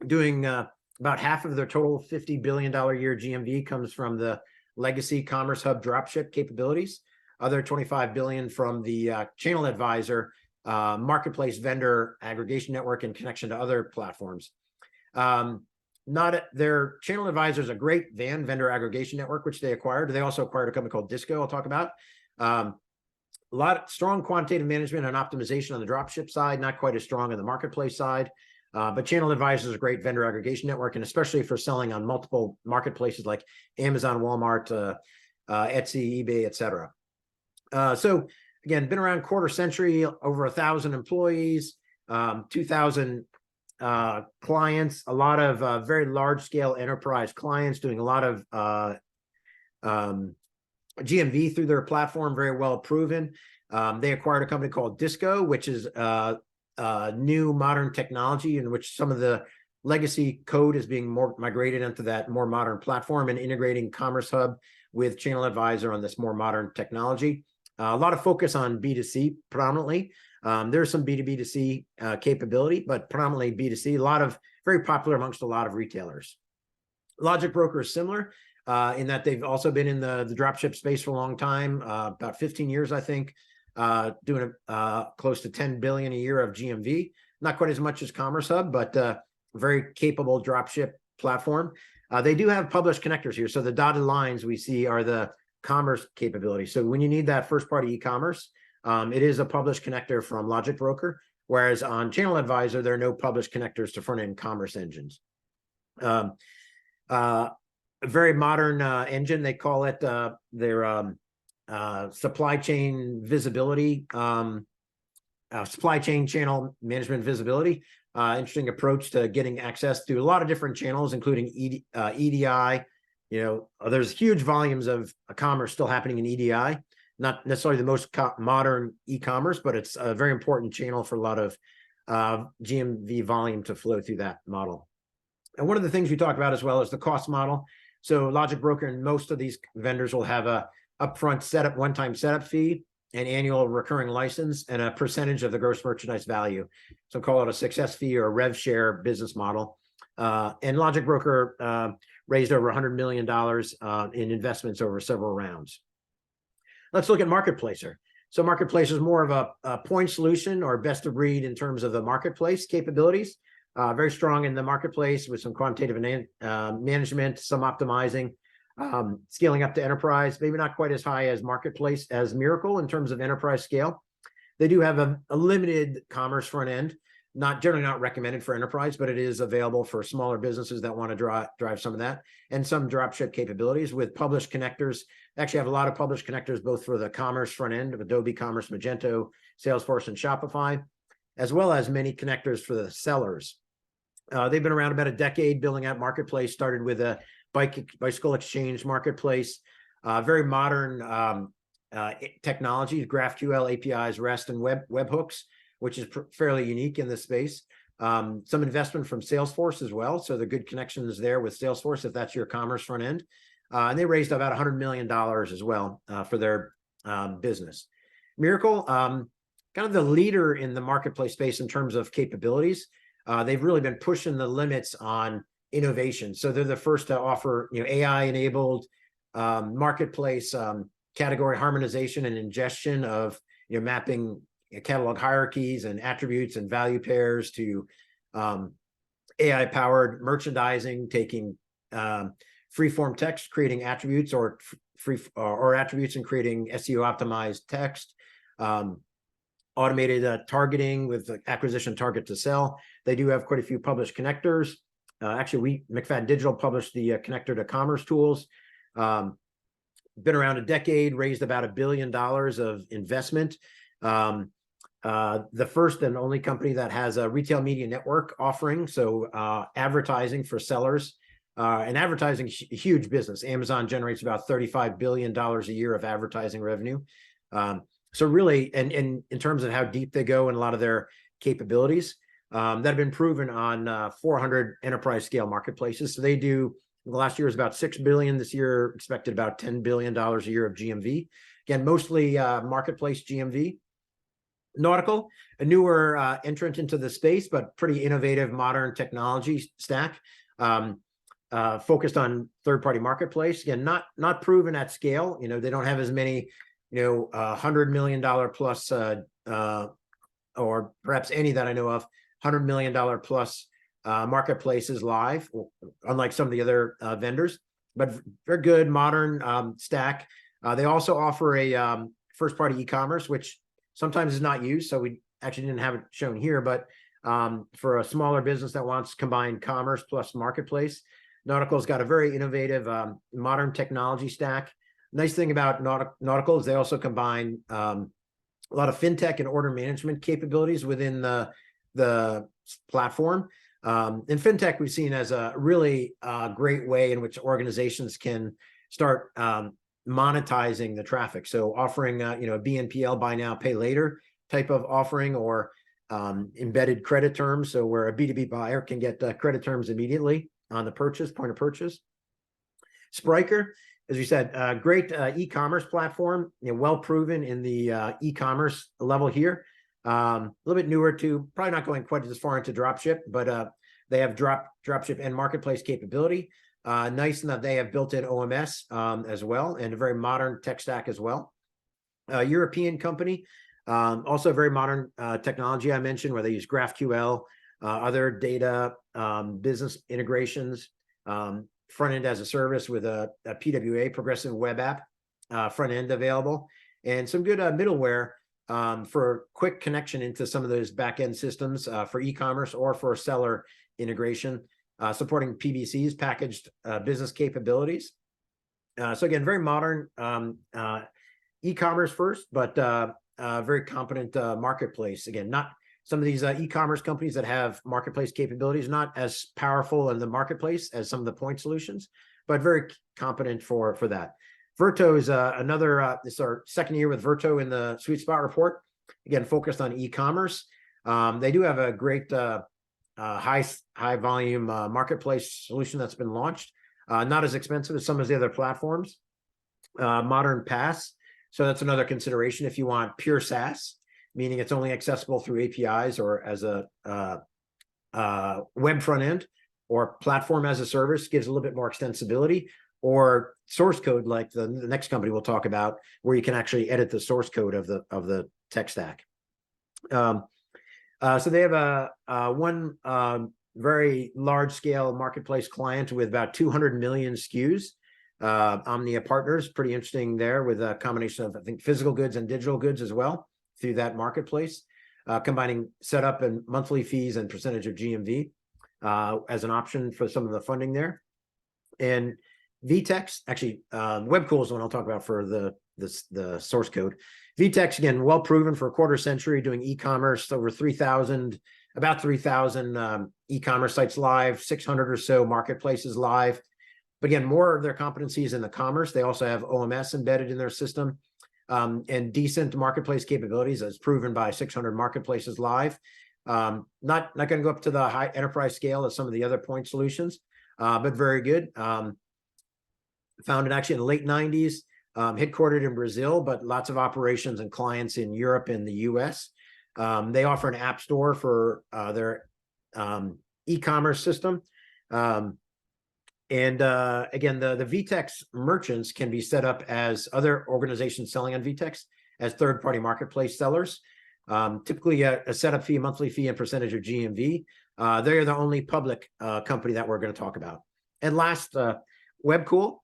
S2: Doing about half of their total $50 billion a year GMV comes from the legacy Commerce Hub dropship capabilities. Other $25 billion from the Channel Advisor marketplace vendor aggregation network in connection to other platforms. Their Channel Advisor is a great vendor aggregation network, which they acquired. They also acquired a company called Disco I'll talk about. Strong quantitative management and optimization on the dropship side, not quite as strong on the marketplace side. But Channel Advisor is a great vendor aggregation network, and especially for selling on multiple marketplaces like Amazon, Walmart, Etsy, eBay, etc. So again, been around quarter century, over 1,000 employees, 2,000 clients, a lot of very large scale enterprise clients doing a lot of GMV through their platform, very well proven. They acquired a company called Disco, which is new modern technology in which some of the legacy code is being more migrated into that more modern platform and integrating Commerce Hub with Channel Advisor on this more modern technology. A lot of focus on B2C predominantly. There's some B2B2C capability, but predominantly B2C, a lot of very popular amongst a lot of retailers. Logic Broker is similar in that they've also been in the dropship space for a long time, about 15 years, I think, doing close to 10 billion a year of GMV, not quite as much as Commerce Hub, but very capable dropship platform. They do have published connectors here. So the dotted lines we see are the commerce capability. So when you need that first party e-commerce, it is a published connector from Logic Broker, whereas on Channel Advisor, there are no published connectors to front-end commerce engines. A very modern engine, they call it their supply chain visibility, supply chain channel management visibility. Interesting approach to getting access to a lot of different channels, including EDI. There's huge volumes of commerce still happening in EDI, not necessarily the most modern e-commerce, but it's a very important channel for a lot of GMV volume to flow through that model. And one of the things we talk about as well is the cost model. So Logic Broker and most of these vendors will have a upfront setup, one-time setup fee, an annual recurring license, and a percentage of the gross merchandise value. So call it a success fee or a rev share business model. And Logic Broker raised over $100 million in investments over several rounds. Let's look at Marketplacer. So Marketplacer is more of a point solution or best of breed in terms of the marketplace capabilities. Very strong in the marketplace with some quantitative management, some optimizing, scaling up to enterprise, maybe not quite as high as marketplace as Miracle in terms of enterprise scale. They do have a limited commerce front end, generally not recommended for enterprise, but it is available for smaller businesses that want to drive some of that, and some dropship capabilities with published connectors. Actually have a lot of published connectors, both for the commerce front end of Adobe Commerce, Magento, Salesforce, and Shopify, as well as many connectors for the sellers. They've been around about a decade building out marketplace, started with a bicycle exchange marketplace, very modern technology, GraphQL, APIs, REST, and webhooks, which is fairly unique in this space. Some investment from Salesforce as well. So the good connections there with Salesforce, if that's your commerce front end. And they raised about $100 million as well for their business. Miracle, kind of the leader in the marketplace space in terms of capabilities. They've really been pushing the limits on innovation. So they're the first to offer AI-enabled marketplace category harmonization and ingestion of mapping catalog hierarchies and attributes and value pairs to AI-powered merchandising, taking free-form text, creating attributes or attributes and creating SEO-optimized text. Automated targeting with acquisition target to sell. They do have quite a few published connectors. Actually, McFadden Digital published the connector to Commerce Tools. Been around a decade, raised about $1 billion of investment. The first and only company that has a retail media network offering, so advertising for sellers. And advertising, huge business. Amazon generates about $35 billion a year of advertising revenue. So really, and in terms of how deep they go in a lot of their capabilities, that have been proven on 400 enterprise scale marketplaces. So they do, last year was about $6 billion. This year expected about $10 billion a year of GMV. Again, mostly marketplace GMV. Nautical, a newer entrant into the space, but pretty innovative, modern technology stack. Focused on third-party marketplace. Again, not proven at scale. They don't have as many, $100 million plus, or perhaps any that I know of, $100 million plus marketplaces live, unlike some of the other vendors, but very good modern stack. They also offer a first-party e-commerce, which sometimes is not used. So we actually didn't have it shown here, but for a smaller business that wants to combine commerce plus marketplace. Nautical's got a very innovative, modern technology stack. Nice thing about Nautical is they also combine a lot of fintech and order management capabilities within the platform. And fintech we've seen as a really great way in which organizations can start monetizing the traffic. So offering a BNPL, buy now, pay later type of offering, or embedded credit terms. So where a B2B buyer can get credit terms immediately on the purchase, point of purchase. Spryker, as you said, great e-commerce platform, well proven in the e-commerce level here. A little bit newer too, probably not going quite as far into dropship, but they have dropship and marketplace capability. Nice in that they have built-in OMS as well, and a very modern tech stack as well. European company, also very modern technology I mentioned, where they use GraphQL, other data business integrations, front end as a service with a PWA, progressive web app front end available, and some good middleware for quick connection into some of those back end systems for e-commerce or for seller integration, supporting PBCs, packaged business capabilities. So again, very modern e-commerce first, but very competent marketplace. Again, not some of these e-commerce companies that have marketplace capabilities, not as powerful in the marketplace as some of the point solutions, but very competent for that. Verto is another, this is our second year with Verto in the Sweet Spot report, again, focused on e-commerce. They do have a great high volume marketplace solution that's been launched, not as expensive as some of the other platforms. Modern PaaS, so that's another consideration if you want pure SaaS, meaning it's only accessible through APIs or as a web front end, or platform as a service, gives a little bit more extensibility, or source code like the next company we'll talk about, where you can actually edit the source code of the tech stack. So they have one very large scale marketplace client with about 200 million SKUs. Omnia Partners, pretty interesting there, with a combination of, I think, physical goods and digital goods as well through that marketplace, combining setup and monthly fees and percentage of GMV as an option for some of the funding there. And VTEX, actually, WebCool is the one I'll talk about for the source code. VTEX, again, well proven for a quarter century, doing e-commerce, over 3,000, about 3,000 e-commerce sites live, 600 or so marketplaces live. But again, more of their competencies in the commerce. They also have OMS embedded in their system, and decent marketplace capabilities, as proven by 600 marketplaces live. Not going to go up to the high enterprise scale of some of the other point solutions, but very good. Founded actually in the late 90s, headquartered in Brazil, but lots of operations and clients in Europe and the US. They offer an app store for their e-commerce system. And again, the VTEX merchants can be set up as other organizations selling on VTEX as third-party marketplace sellers. Typically a setup fee, monthly fee, and percentage of GMV. They're the only public company that we're going to talk about. And last, WebCool.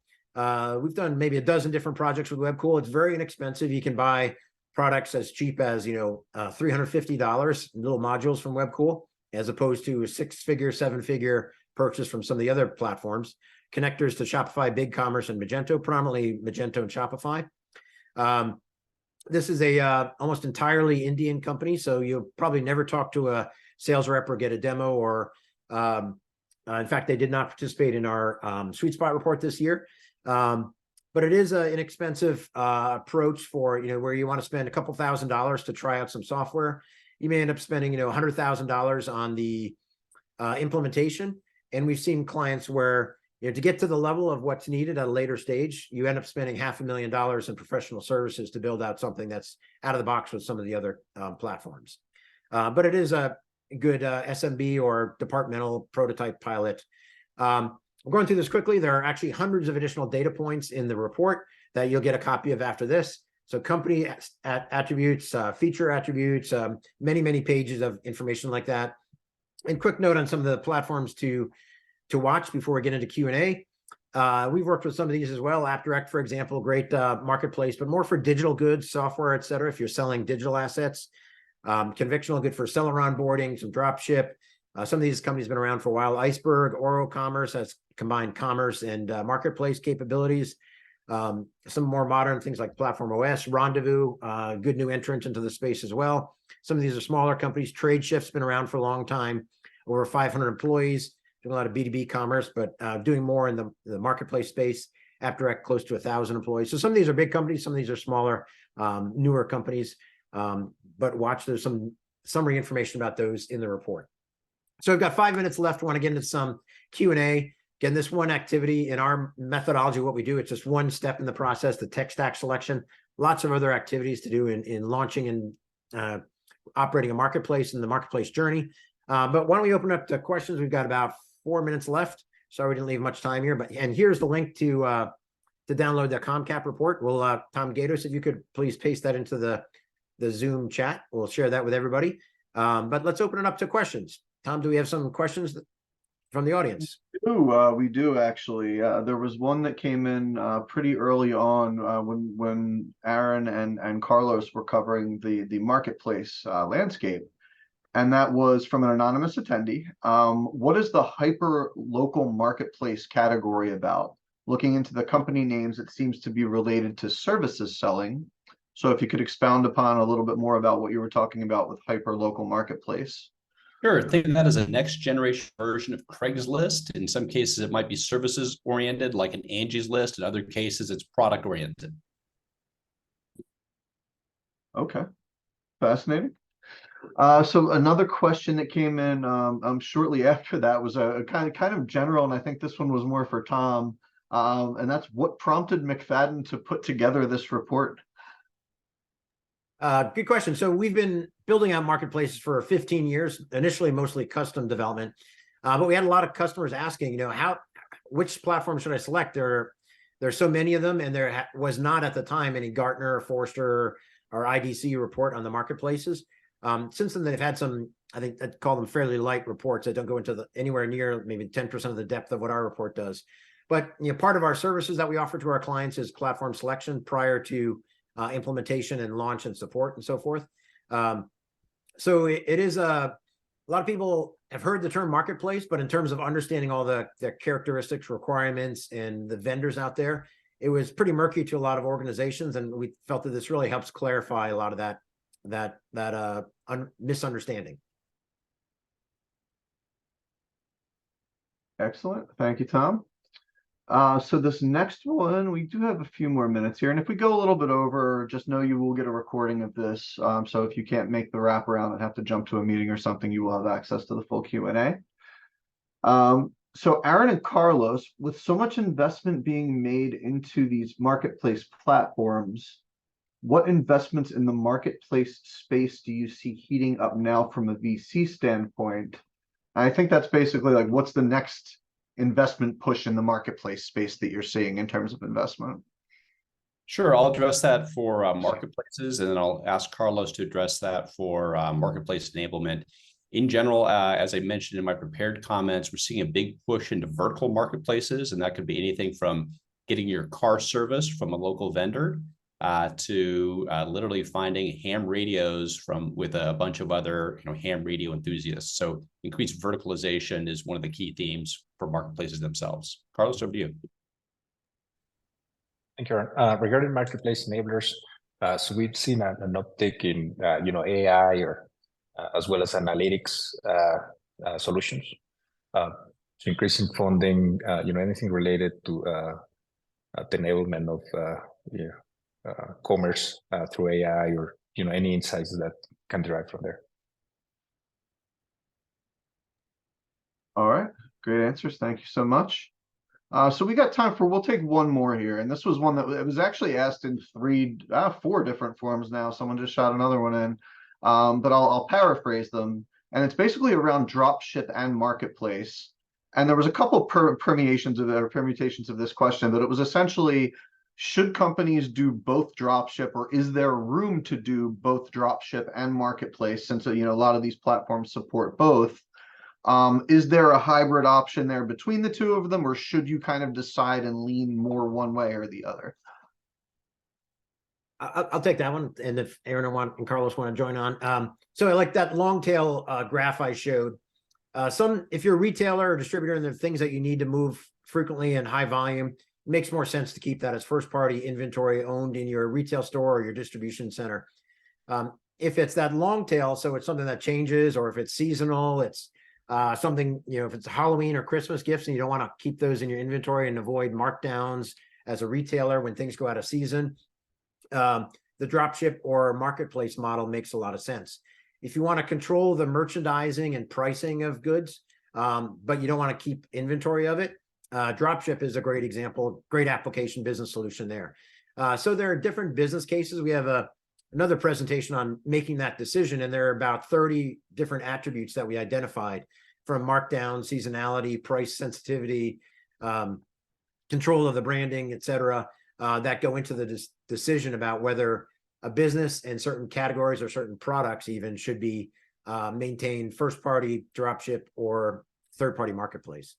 S2: We've done maybe a dozen different projects with WebCool. It's very inexpensive. You can buy products as cheap as $350 little modules from WebCool, as opposed to a six-figure, seven-figure purchase from some of the other platforms. Connectors to Shopify, BigCommerce, and Magento, predominantly Magento and Shopify. This is a almost entirely Indian company, so you'll probably never talk to a sales rep or get a demo, or in fact, they did not participate in our Sweet Spot report this year. But it is an inexpensive approach for, where you want to spend a couple $1,000s to try out some software. You may end up spending, $100,000 on the implementation. And we've seen clients where, to get to the level of what's needed at a later stage, you end up spending $500,000 in professional services to build out something that's out of the box with some of the other platforms. But it is a good SMB or departmental prototype pilot. We're going through this quickly. There are actually hundreds of additional data points in the report that you'll get a copy of after this. So company attributes, feature attributes, many, many pages of information like that. And quick note on some of the platforms to watch before we get into Q&A. We've worked with some of these as well. AppDirect, for example, great marketplace, but more for digital goods, software, et cetera, if you're selling digital assets. Convictional, good for seller onboarding, some drop ship. Some of these companies have been around for a while. Iceberg, Oro Commerce has combined commerce and marketplace capabilities. Some more modern things like Platform OS, Rendezvous, good new entrant into the space as well. Some of these are smaller companies. TradeShift's been around for a long time, over 500 employees, doing a lot of B2B commerce, but doing more in the marketplace space. AppDirect, close to 1,000 employees. So some of these are big companies, some of these are smaller, newer companies. But watch, there's some summary information about those in the report. So I've got 5 minutes left. I want to get into some Q&A. Again, this one activity in our methodology, what we do, it's just one step in the process, the tech stack selection. Lots of other activities to do in launching and operating a marketplace and the marketplace journey. But why don't we open up to questions? We've got about 4 minutes left. Sorry we didn't leave much time here, and here's the link to download the ComCap report. We'll Tom Gatos, if you could please paste that into the Zoom chat. We'll share that with everybody. But let's open it up to questions. Tom, do we have some questions from the audience?
S1: We do actually. There was one that came in pretty early on when Aaron and Carlos were covering the marketplace landscape. And that was from an anonymous attendee. What is the hyper local marketplace category about? Looking into the company names, it seems to be related to services selling. So if you could expound upon a little bit more about what you were talking about with hyper local marketplace.
S3: Sure. Think of that as a next generation version of Craigslist. In some cases, it might be services oriented, like an Angie's List. In other cases, it's product oriented.
S1: Okay, fascinating. So another question that came in shortly after that was a kind of general, and I think this one was more for Tom. And that's what prompted McFadden to put together this report.
S2: Good question. So we've been building out marketplaces for 15 years, initially mostly custom development, but we had a lot of customers asking, which platform should I select? There's so many of them, and there was not at the time any Gartner or Forrester or IDC report on the marketplaces. Since then, they've had some, I think I'd call them fairly light reports that don't go into anywhere near maybe 10% of the depth of what our report does. But part of our services that we offer to our clients is platform selection prior to implementation and launch and support and so forth. So it is a lot of people have heard the term marketplace, but in terms of understanding all the characteristics, requirements, and the vendors out there, it was pretty murky to a lot of organizations, and we felt that this really helps clarify a lot of that misunderstanding.
S1: Excellent. Thank you, Tom. So this next one, we do have a few more minutes here. And if we go a little bit over, just know you will get a recording of this. So if you can't make the wraparound and have to jump to a meeting or something, you will have access to the full Q&A. So Aaron and Carlos, with so much investment being made into these marketplace platforms, what investments in the marketplace space do you see heating up now from a VC standpoint? I think that's basically like, what's the next investment push in the marketplace space that you're seeing in terms of investment?
S3: Sure, I'll address that for marketplaces, and then I'll ask Carlos to address that for marketplace enablement. In general, as I mentioned in my prepared comments, we're seeing a big push into vertical marketplaces, and that could be anything from getting your car serviced from a local vendor to literally finding ham radios with a bunch of other ham radio enthusiasts. So increased verticalization is one of the key themes for marketplaces themselves. Carlos, over to you.
S4: Thank you, Aaron. Regarding marketplace enablers, so we've seen an uptick in AI or as well as analytics solutions. So increasing funding, anything related to the enablement of commerce through AI, or any insights that can derive from there.
S1: All right, great answers. Thank you so much. So we got time for, we'll take one more here, and this was one that it was actually asked in four different forms now. Someone just shot another one in, but I'll paraphrase them, and it's basically around dropship and marketplace. And there was a couple permutations of this question, but it was essentially, should companies do both dropship, or is there room to do both dropship and marketplace, since a lot of these platforms support both? Is there a hybrid option there between the two of them, or should you kind of decide and lean more one way or the other?
S2: I'll take that one. And if Aaron and Carlos want to join on. So I like that long tail graph I showed. If you're a retailer or distributor and there are things that you need to move frequently and high volume, it makes more sense to keep that as first party inventory owned in your retail store or your distribution center. If it's that long tail, so it's something that changes, or if it's seasonal, it's something, if it's Halloween or Christmas gifts and you don't want to keep those in your inventory and avoid markdowns as a retailer when things go out of season, the dropship or marketplace model makes a lot of sense. If you want to control the merchandising and pricing of goods, but you don't want to keep inventory of it, dropship is a great example, great application business solution there. So there are different business cases. We have another presentation on making that decision, and there are about 30 different attributes that we identified, from markdown, seasonality, price sensitivity, control of the branding, et cetera, that go into the decision about whether a business and certain categories or certain products even should be maintained first party dropship or third party marketplace.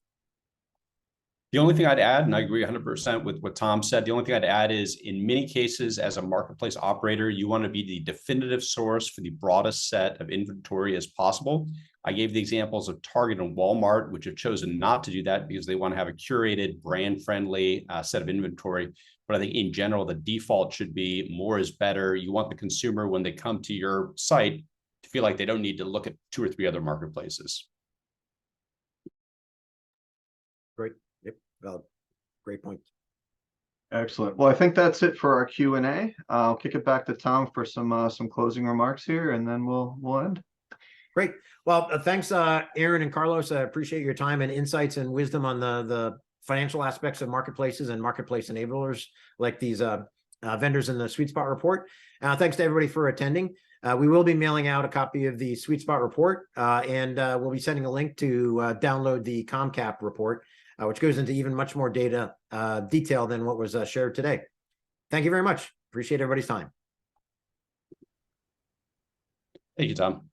S3: The only thing I'd add, and I agree 100% with what Tom said, the only thing I'd add is in many cases as a marketplace operator, you want to be the definitive source for the broadest set of inventory as possible. I gave the examples of Target and Walmart, which have chosen not to do that because they want to have a curated, brand-friendly set of inventory. But I think in general, the default should be more is better. You want the consumer, when they come to your site, to feel like they don't need to look at 2 or 3 other marketplaces.
S2: Great. Yep. Well, great point.
S1: Excellent. Well, I think that's it for our Q&A. I'll kick it back to Tom for some closing remarks here, and then we'll end.
S2: Great. Well, thanks, Aaron and Carlos. I appreciate your time and insights and wisdom on the financial aspects of marketplaces and marketplace enablers like these vendors in the Sweet Spot report. Thanks to everybody for attending. We will be mailing out a copy of the Sweet Spot report, and we'll be sending a link to download the ComCap report, which goes into even much more detail than what was shared today. Thank you very much. Appreciate everybody's time.
S3: Thank you, Tom.